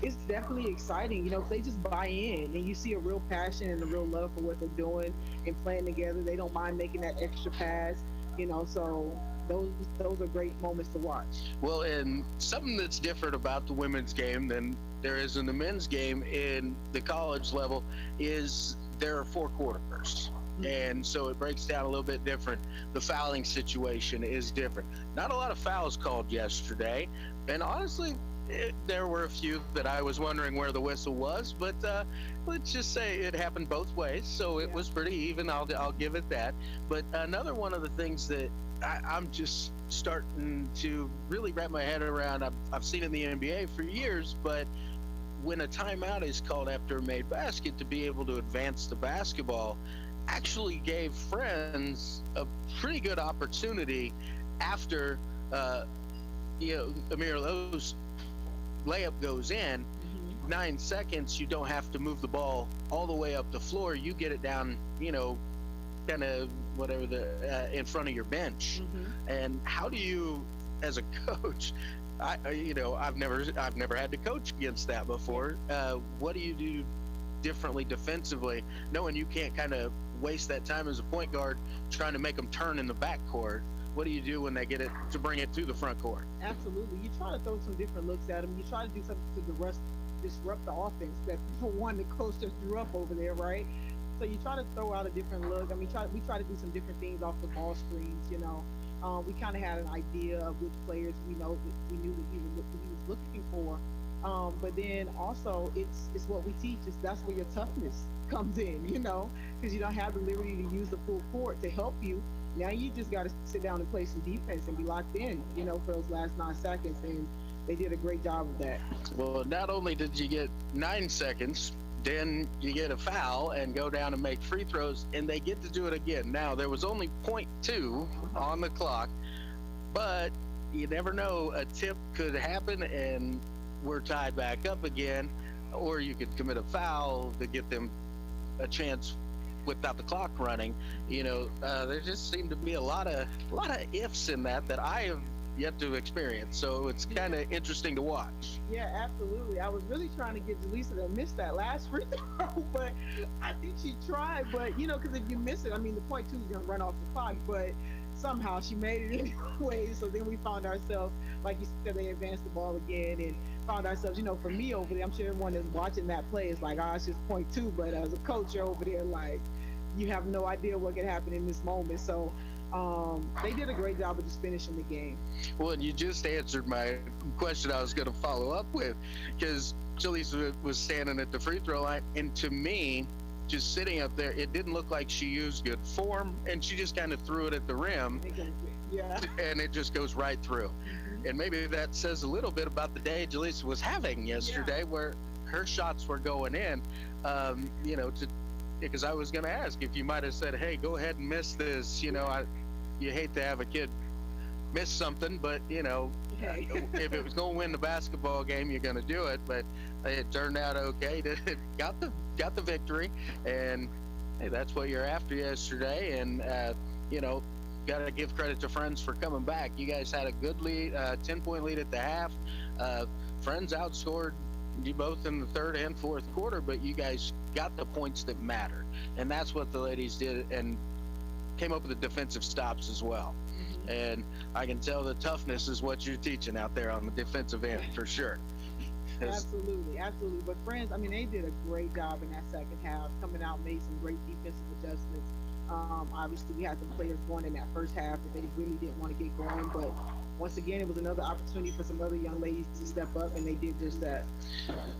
it's definitely exciting. If they just buy in and you see a real passion and a real love for what they're doing and playing together, they don't mind making that extra pass. So those are great moments to watch.
Well, and something that's different about the women's game than there is in the men's game in the college level is there are 4 quarters. And so it breaks down a little bit different. The fouling situation is different. Not a lot of fouls called yesterday. And honestly, there were a few that I was wondering where the whistle was, but let's just say it happened both ways, so it was pretty even. I'll give it that. But another one of the things that I'm just starting to really wrap my head around, I've seen in the NBA for years, but when a timeout is called after a made basket, to be able to advance the basketball actually gave Friends a pretty good opportunity after Amir Lowe's layup goes in. 9 seconds, you don't have to move the ball all the way up the floor. You get it down, kind of whatever in front of your bench. And how do you, as a coach, I've never had to coach against that before. What do you do differently defensively, knowing you can't kind of waste that time as a point guard trying to make them turn in the backcourt? What do you do when they get it to bring it to the front court?
Absolutely. You try to throw some different looks at them. You try to do something to disrupt the offense that, for one, the coach just threw up over there, right? So you try to throw out a different look. I mean, we try to do some different things off the ball screens. We kind of had an idea of which players we knew that he was looking for. But then also it's what we teach. That's where your toughness comes in, because you don't have the liberty to use the full court to help you. Now you just got to sit down and play some defense and be locked in, for those last 9 seconds. And they did a great job of that.
Well, not only did you get 9 seconds, then you get a foul and go down and make free throws, and they get to do it again. Now, there was only 0.2 on the clock, but you never know. A tip could happen, and we're tied back up again, or you could commit a foul to get them a chance without the clock running. There just seemed to be a lot of ifs in that I have yet to experience. So it's kind of interesting to watch.
Yeah, absolutely. I was really trying to get Jaleesa to miss that last free throw, but I think she tried. But because if you miss it, I mean, the 0.2 is going to run off the clock. But somehow she made it anyway. So then we found ourselves, like you said, they advanced the ball again and found ourselves. For me over there, I'm sure everyone that's watching that play is like, it's just 0.2. But as a coach, you're over there like, you have no idea what could happen in this moment. So they did a great job of just finishing the game.
Well, and you just answered my question I was going to follow up with, because Jaleesa was standing at the free throw line, and to me, just sitting up there, it didn't look like she used good form, and she just kind of threw it at the rim, and it just goes right through. And maybe that says a little bit about the day Jaleesa was having yesterday, where her shots were going in, because I was going to ask if you might have said, hey, go ahead and miss this. You hate to have a kid miss something, but, if it was going to win the basketball game, you're going to do it. But it turned out okay. Got the victory. And hey, that's what you're after yesterday. And, got to give credit to Friends for coming back. You guys had a good lead, 10-point lead at the half. Friends outscored you both in the third and fourth quarter, but you guys got the points that mattered. And that's what the ladies did, and came up with the defensive stops as well. And I can tell the toughness is what you're teaching out there on the defensive end for sure.
Absolutely. But Friends, I mean, they did a great job in that second half, coming out, made some great defensive adjustments. Obviously, we had some players going in that first half that they really didn't want to get going, but once again, it was another opportunity for some other young ladies to step up, and they did just that.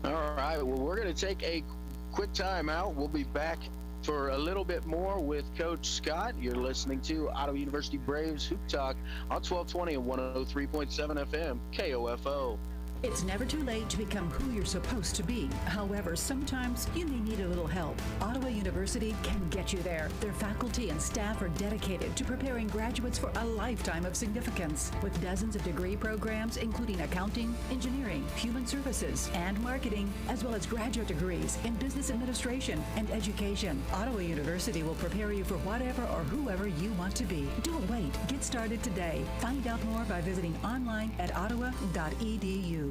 All right, well, we're going to take a quick time out. We'll be back for a little bit more with Coach Scott. You're listening to Ottawa University Braves Hoop Talk on 1220 and 103.7 FM, KOFO.
It's never too late to become who you're supposed to be. However, sometimes you may need a little help. Ottawa University can get you there. Their faculty and staff are dedicated to preparing graduates for a lifetime of significance. With dozens of degree programs, including accounting, engineering, human services, and marketing, as well as graduate degrees in business administration and education, Ottawa University will prepare you for whatever or whoever you want to be. Don't wait. Get started today. Find out more by visiting online at ottawa.edu.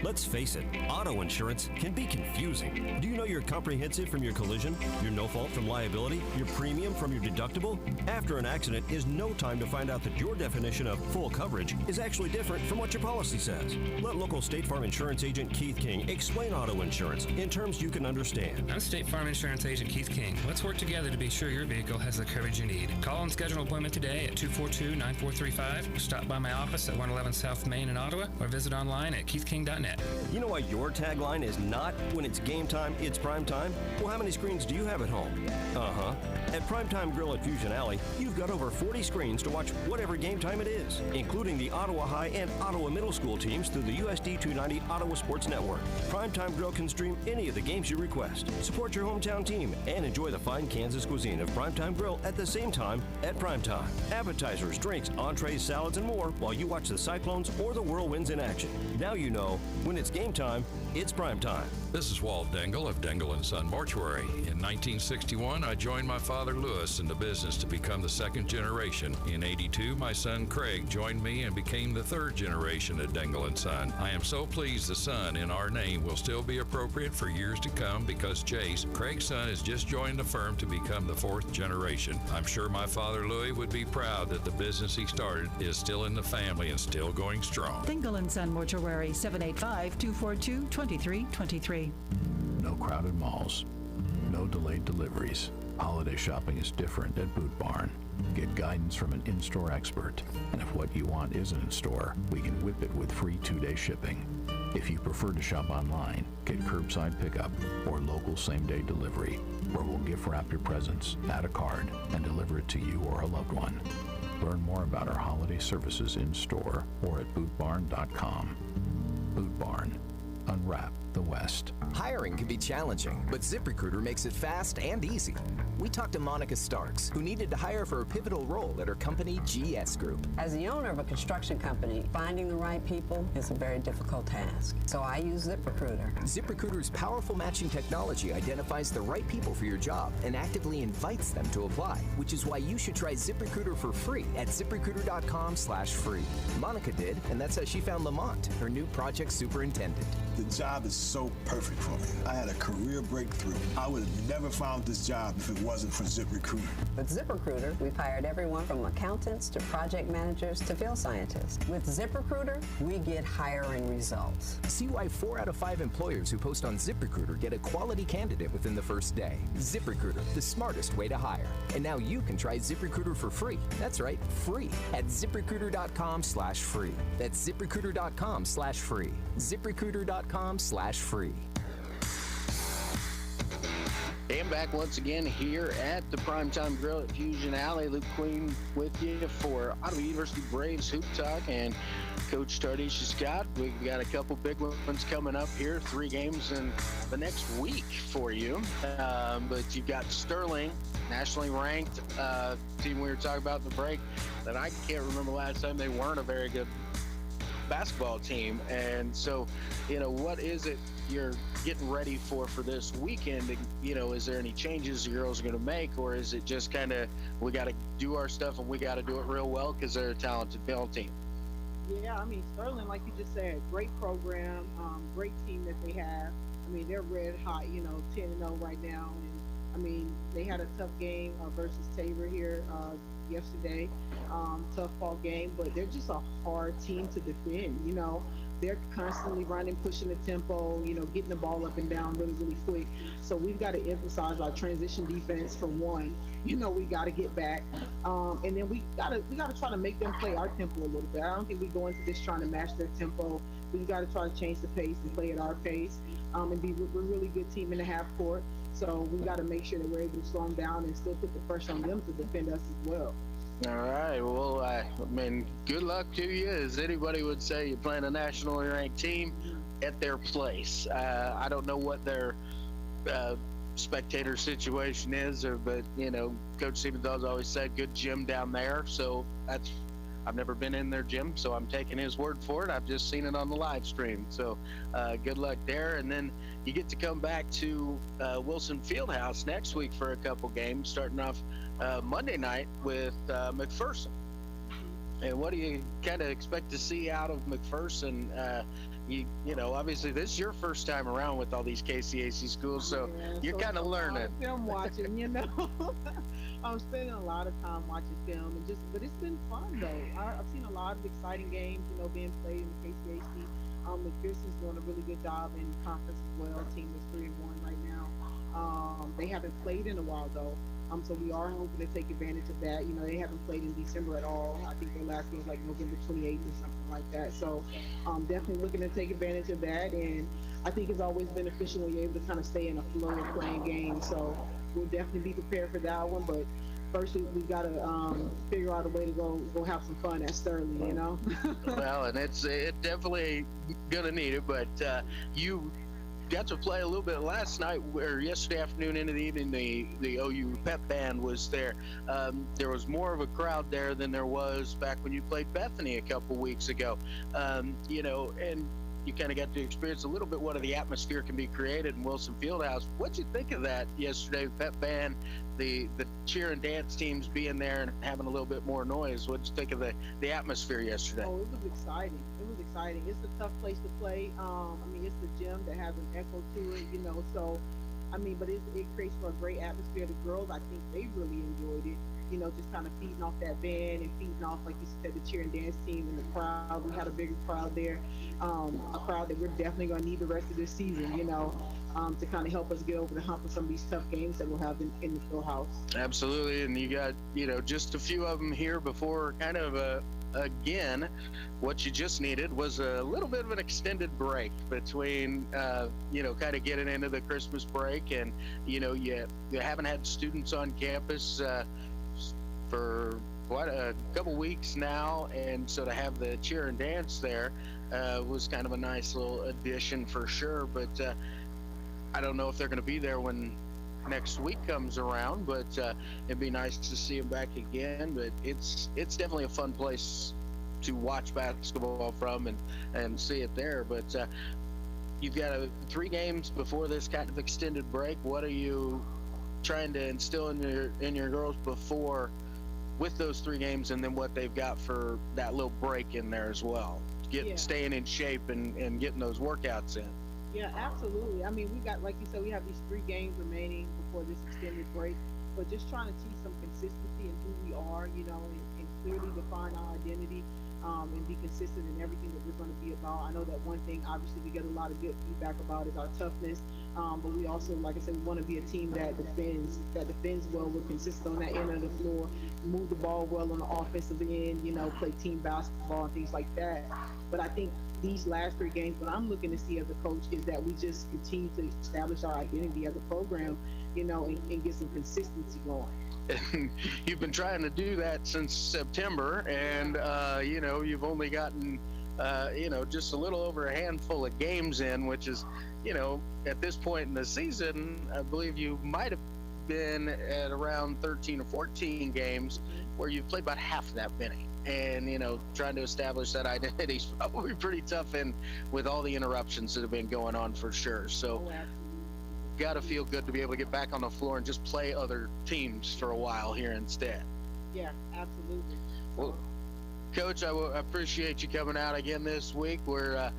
Let's face it, auto insurance can be confusing. Do you know your comprehensive from your collision, your no fault from liability, your premium from your deductible? After an accident is no time to find out that your definition of full coverage is actually different from what your policy says. Let local State Farm Insurance Agent Keith King explain auto insurance in terms you can understand.
I'm State Farm Insurance Agent Keith King. Let's work together to be sure your vehicle has the coverage you need. Call and schedule an appointment today at 242-9435. Stop by my office at 111 South Main in Ottawa, or visit online at keithking.net.
You know why your tagline is not when it's game time, it's prime time? Well, how many screens do you have at home? At PrimeTime Grille at Fusion Alley, you've got over 40 screens to watch whatever game time it is, including the Ottawa High and Ottawa Middle School teams through the USD 290 Ottawa Sports Network. PrimeTime Grille can stream any of the games you request. Support your hometown team and enjoy the fine Kansas cuisine of PrimeTime Grille at the same time at primetime. Appetizers, drinks, entrees, salads, and more while you watch the Cyclones or the Whirlwinds in action. Now you know, when it's game time, it's prime time.
This is Walt Dingle of Dingle & Son Mortuary. In 1961, I joined my father Lewis in the business to become the second generation. In 82, my son Craig joined me and became the third generation at Dingle & Son. I am so pleased the son in our name will still be appropriate for years to come because Chase, Craig's son, has just joined the firm to become the fourth generation. I'm sure my father Louis would be proud that the business he started is still in the family and still going strong.
Dingle & Son Mortuary, 785-242-2323.
No crowded malls. No delayed deliveries. Holiday shopping is different at Boot Barn. Get guidance from an in-store expert. And if what you want isn't in store, we can whip it with free 2-day shipping. If you prefer to shop online, get curbside pickup or local same-day delivery, where we'll gift wrap your presents, add a card, and deliver it to you or a loved one. Learn more about our holiday services in-store or at bootbarn.com. Boot Barn. Unwrap the West.
Hiring can be challenging, but ZipRecruiter makes it fast and easy. We talked to Monica Starks, who needed to hire for a pivotal role at her company, GS Group.
As the owner of a construction company, finding the right people is a very difficult task. So I use ZipRecruiter.
ZipRecruiter's powerful matching technology identifies the right people for your job and actively invites them to apply, which is why you should try ZipRecruiter for free at ZipRecruiter.com/free. Monica did, and that's how she found Lamont, her new project superintendent.
The job is so perfect for me. I had a career breakthrough. I would have never found this job if it wasn't for ZipRecruiter.
With ZipRecruiter, we've hired everyone from accountants to project managers to field scientists. With ZipRecruiter, we get hiring results.
See why 4 out of 5 employers who post on ZipRecruiter get a quality candidate within the first day. ZipRecruiter, the smartest way to hire. And now you can try ZipRecruiter for free. That's right, free at ZipRecruiter.com/free. That's ZipRecruiter.com/free. ZipRecruiter.com/free.
And back once again here at the PrimeTime Grille at Fusion Alley. Luke Queen with you for Ottawa University Braves Hoop Talk and Coach Tardisha Scott. We've got a couple big ones coming up here, 3 games in the next week for you. But you've got Sterling, nationally ranked team we were talking about in the break, that I can't remember last time they weren't a very good basketball team. And so, what is it you're getting ready for this weekend, you know, is there any changes the girls are going to make, or is it just kind of we got to do our stuff and we got to do it real well because they're a talented ball team?
Yeah, I mean, Sterling, like you just said, great program, great team that they have. I mean, they're red hot, you know, 10-0 right now. And I mean, they had a tough game versus Tabor here yesterday, tough ball game, but they're just a hard team to defend, you know. They're constantly running, pushing the tempo, you know, getting the ball up and down really, really quick. So we've got to emphasize our transition defense for one. You know, we got to get back, and then we gotta try to make them play our tempo a little bit. I don't think we go into this trying to match their tempo. We got to try to change the pace and play at our pace, and we're a really good team in the half court. So we got to make sure that we're able to slow them down and still put the pressure on them to defend us as well.
All right. Well, I mean, good luck to you. As anybody would say, you're playing a nationally ranked team at their place. I don't know what their spectator situation is, but you know, Coach Siebenthal's always said good gym down there. So I've never been in their gym, so I'm taking his word for it. I've just seen it on the live stream. So good luck there. And then you get to come back to Wilson Fieldhouse next week for a couple games, starting off Monday night with McPherson. And what do you kind of expect to see out of McPherson? You know, obviously this is your first time around with all these KCAC schools, so you're kind of learning.
Film watching, you know. I'm spending a lot of time watching film, and but it's been fun though. I've seen a lot of exciting games, you know, being played in the KCAC. McPherson's doing a really good job in conference as well. Team is 3-1 right now. They haven't played in a while though. So we are hoping to take advantage of that. You know, they haven't played in December at all. I think their last game was like November 28th or something like that. So definitely looking to take advantage of that. And I think it's always beneficial when you're able to kind of stay in a flow of playing games. So we'll definitely be prepared for that one. But first, we got to figure out a way to go have some fun at Sterling, you know?
Well, and it's definitely going to need it. But you got to play a little bit last night, or yesterday afternoon into the evening. The OU pep band was there. There was more of a crowd there than there was back when you played Bethany a couple weeks ago. You know, and you kind of got to experience a little bit what the atmosphere can be created in Wilson Fieldhouse. What'd you think of that yesterday? Pep band, the cheer and dance teams being there and having a little bit more noise. What'd you think of the atmosphere yesterday?
Oh, it was exciting. It was exciting. It's a tough place to play. I mean, it's the gym that has an echo to it, you know. So, I mean, but it creates for a great atmosphere. The girls, I think they really enjoyed it. You know, just kind of feeding off that band and feeding off, like you said, the cheer and dance team and the crowd. We had a bigger crowd there, a crowd that we're definitely going to need the rest of this season, you know, to kind of help us get over the hump of some of these tough games that we'll have in the field house.
Absolutely. And you got, you know, just a few of them here before kind of again, what you just needed was a little bit of an extended break between, you know, kind of getting into the Christmas break. And, you know, you haven't had students on campus for quite a couple weeks now, and so to have the cheer and dance there was kind of a nice little addition for sure. But I don't know if they're going to be there when next week comes around, but it'd be nice to see them back again. But it's definitely a fun place to watch basketball from and see it there. But you've got 3 games before this kind of extended break. What are you trying to instill in your girls before with those 3 games, and then what they've got for that little break in there as well, staying in shape and getting those workouts in?
Yeah, absolutely. I mean, we got, like you said, we have these 3 games remaining before this extended break, but just trying to teach some consistency in who we are, you know, and clearly define our identity, and be consistent in everything that we're going to be about. I know that one thing, obviously, we get a lot of good feedback about is our toughness, but we also, like I said, we want to be a team that defends well. We're consistent on that end of the floor, move the ball well on the offensive end, you know, play team basketball and things like that. But I think these last 3 games, what I'm looking to see as a coach is that we just continue to establish our identity as a program, you know, and get some consistency going.
And you've been trying to do that since September, and you know, you've only gotten you know, just a little over a handful of games in, which is, you know, at this point in the season, I believe you might have been at around 13 or 14 games where you've played about half that many. And, trying to establish that identity is probably pretty tough, and with all the interruptions that have been going on for sure. So, got to feel good to be able to get back on the floor and just play other teams for a while here instead.
Yeah, absolutely.
Well, Coach, I appreciate you coming out again this week. We're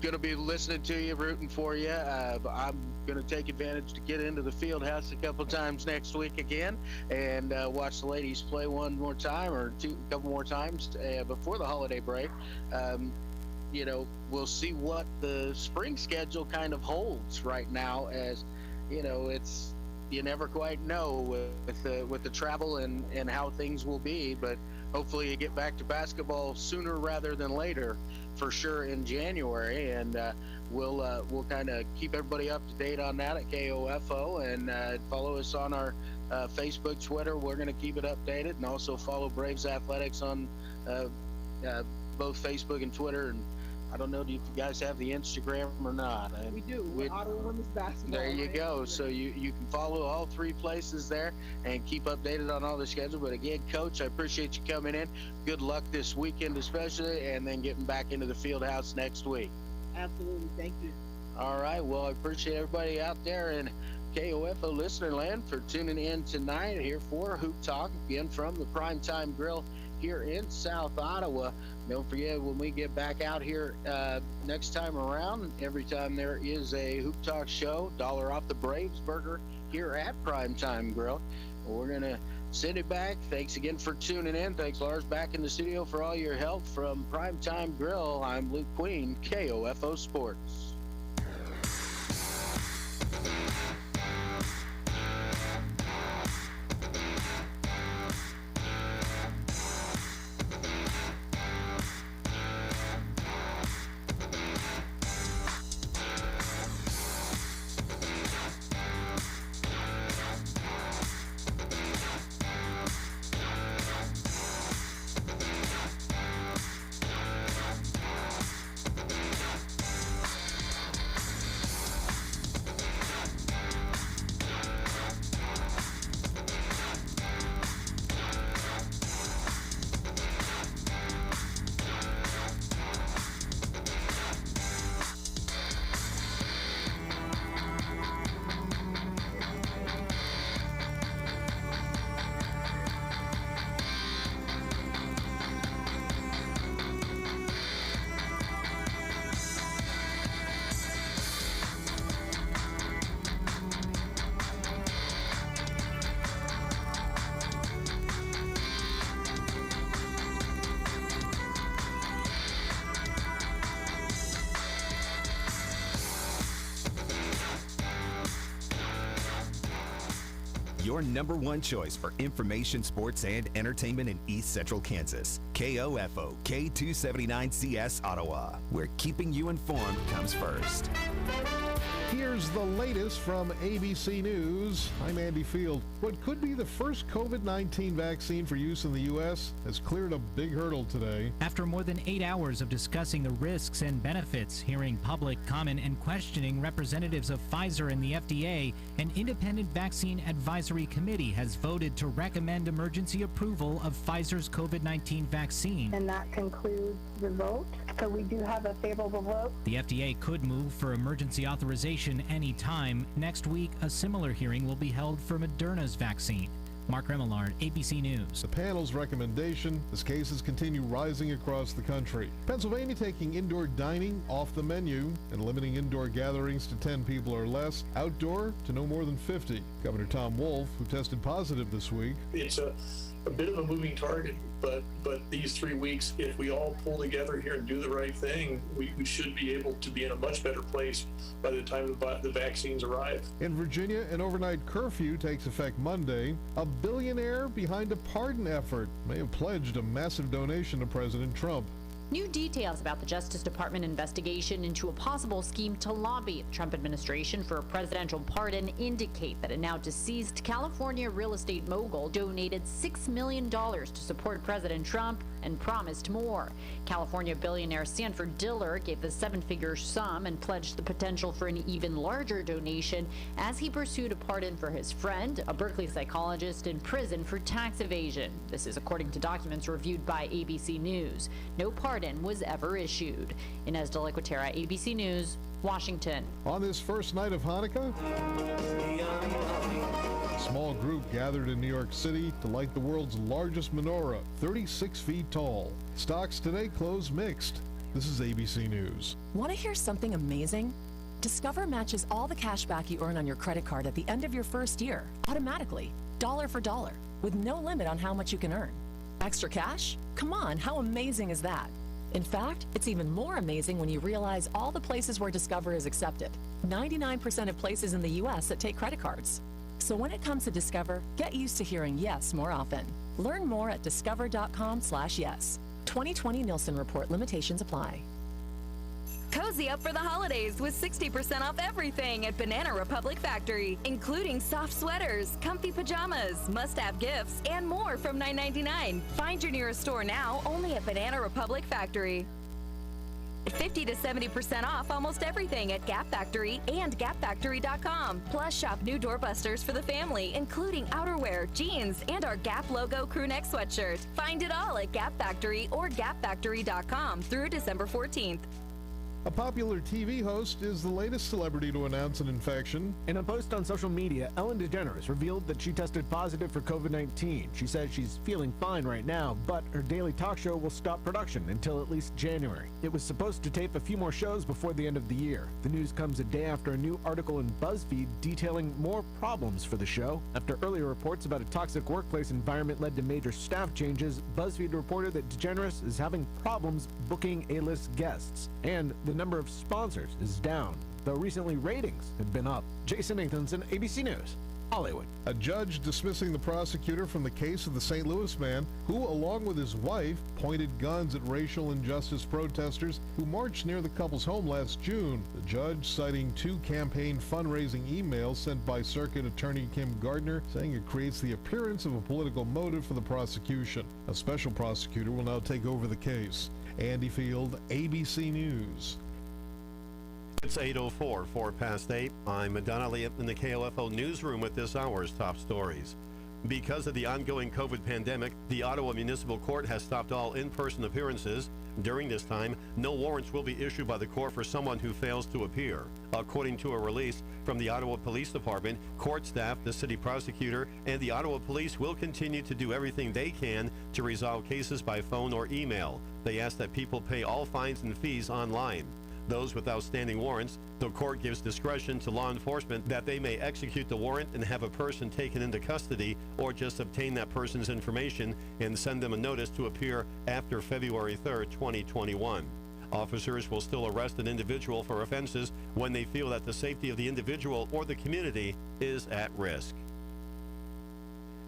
going to be listening to you, rooting for you. I'm going to take advantage to get into the field house a couple times next week again and watch the ladies play one more time or a couple more times before the holiday break. We'll see what the spring schedule kind of holds right now, as it's, you never quite know with the travel and how things will be, but hopefully you get back to basketball sooner rather than later, for sure, in January, and we'll kind of keep everybody up to date on that at KOFO, and follow us on our Facebook, Twitter. We're going to keep it updated, and also follow Braves Athletics on both Facebook and Twitter. And I don't know if you guys have the Instagram or not.
We do. Ottawa Women's Basketball.
There you go. So you can follow all three places there and keep updated on all the schedule. But again, Coach, I appreciate you coming in. Good luck this weekend especially, and then getting back into the field house next week.
Absolutely. Thank you.
All right. Well, I appreciate everybody out there in KOFO listener land for tuning in tonight here for Hoop Talk, again from the PrimeTime Grille here in South Ottawa. Don't forget, when we get back out here next time around, every time there is a Hoop Talk show, $1 off the Braves burger here at PrimeTime Grille. We're going to send it back. Thanks again for tuning in. Thanks, Lars, back in the studio for all your help. From PrimeTime Grille, I'm Luke Queen, KOFO Sports.
Your number one choice for information, sports, and entertainment in East Central Kansas. KOFO, K279CS Ottawa, where keeping you informed comes first.
Here's the latest from ABC News. I'm Andy Field. What could be the first COVID-19 vaccine for use in the U.S. has cleared a big hurdle today.
After more than 8 hours of discussing the risks and benefits, hearing public comment, and questioning representatives of Pfizer and the FDA, an independent vaccine advisory committee has voted to recommend emergency approval of Pfizer's COVID-19 vaccine.
And that concludes the vote. So we do have a favorable vote.
The FDA could move for emergency authorization any time. Next week, a similar hearing will be held for Moderna's vaccine. Mark Remillard, ABC News.
The panel's recommendation as cases continue rising across the country. Pennsylvania taking indoor dining off the menu and limiting indoor gatherings to 10 people or less, outdoor to no more than 50. Governor Tom Wolf, who tested positive this week.
It's a bit of a moving target, but these 3 weeks, if we all pull together here and do the right thing, we should be able to be in a much better place by the time the vaccines arrive.
In Virginia, an overnight curfew takes effect Monday. A billionaire behind a pardon effort may have pledged a massive donation to President Trump.
New details about the Justice Department investigation into a possible scheme to lobby the Trump administration for a presidential pardon indicate that a now deceased California real estate mogul donated $6 million to support President Trump and promised more. California billionaire Sanford Diller gave the seven-figure sum and pledged the potential for an even larger donation as he pursued a pardon for his friend, a Berkeley psychologist in prison for tax evasion. This is according to documents reviewed by ABC News. No pardon was ever issued. Inez de la Cuetera, ABC News, Washington.
On this first night of Hanukkah, a small group gathered in New York City to light the world's largest menorah, 36 feet tall. Stocks today closed mixed. This is ABC News.
Want to hear something amazing? Discover matches all the cash back you earn on your credit card at the end of your first year, automatically, dollar for dollar, with no limit on how much you can earn. Extra cash? Come on, how amazing is that? In fact, it's even more amazing when you realize all the places where Discover is accepted. 99% of places in the U.S. that take credit cards. So when it comes to Discover, get used to hearing yes more often. Learn more at discover.com/yes. 2020 Nielsen Report. Limitations apply.
Cozy up for the holidays with 60% off everything at Banana Republic Factory, including soft sweaters, comfy pajamas, must-have gifts, and more from $9.99. Find your nearest store now only at Banana Republic Factory. 50 to 70% off almost everything at Gap Factory and GapFactory.com. Plus, shop new doorbusters for the family, including outerwear, jeans, and our Gap logo crew neck sweatshirt. Find it all at Gap Factory or GapFactory.com through December 14th.
A popular TV host is the latest celebrity to announce an infection.
In a post on social media, Ellen DeGeneres revealed that she tested positive for COVID-19. She says she's feeling fine right now, but her daily talk show will stop production until at least January. It was supposed to tape a few more shows before the end of the year. The news comes a day after a new article in BuzzFeed detailing more problems for the show. After earlier reports about a toxic workplace environment led to major staff changes, BuzzFeed reported that DeGeneres is having problems booking A-list guests, and the number of sponsors is down, though recently ratings have been up. Jason Nathanson, ABC News, Hollywood.
A judge dismissing the prosecutor from the case of the St. Louis man who, along with his wife, pointed guns at racial injustice protesters who marched near the couple's home last June. The judge citing two campaign fundraising emails sent by Circuit Attorney Kim Gardner, saying it creates the appearance of a political motive for the prosecution. A special prosecutor will now take over the case. Andy Field, ABC News.
It's 8:04, 8:04. I'm Don Elliott in the KOFO newsroom with this hour's top stories. Because of the ongoing COVID pandemic, the Ottawa Municipal Court has stopped all in-person appearances. During this time, no warrants will be issued by the court for someone who fails to appear. According to a release from the Ottawa Police Department, court staff, the city prosecutor, and the Ottawa Police will continue to do everything they can to resolve cases by phone or email. They ask that people pay all fines and fees online. Those with outstanding warrants, the court gives discretion to law enforcement that they may execute the warrant and have a person taken into custody, or just obtain that person's information and send them a notice to appear after February 3rd, 2021. Officers will still arrest an individual for offenses when they feel that the safety of the individual or the community is at risk.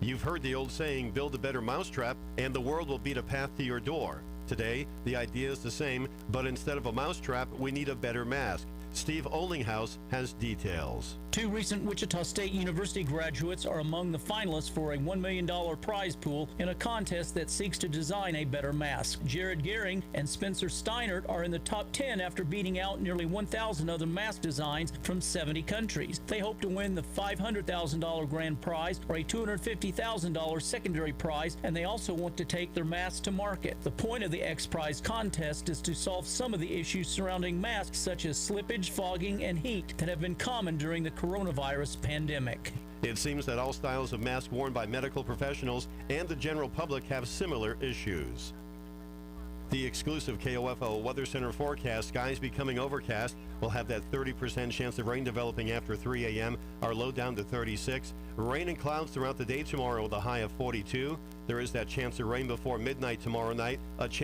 You've heard the old saying, build a better mousetrap, and the world will beat a path to your door. Today, the idea is the same, but instead of a mousetrap, we need a better mask. Steve Olinghouse has details.
Two recent Wichita State University graduates are among the finalists for a $1 million prize pool in a contest that seeks to design a better mask. Jared Gehring and Spencer Steinert are in the top 10 after beating out nearly 1,000 other mask designs from 70 countries. They hope to win the $500,000 grand prize or a $250,000 secondary prize, and they also want to take their masks to market. The point of the X Prize contest is to solve some of the issues surrounding masks, such as slippage, fogging, and heat that have been common during the coronavirus pandemic.
It seems that all styles of masks worn by medical professionals and the general public have similar issues. The exclusive KOFO Weather Center forecast, skies becoming overcast. We'll have that 30% chance of rain developing after 3 a.m. Our low down to 36. Rain and clouds throughout the day tomorrow with a high of 42. There is that chance of rain before midnight tomorrow night. A chance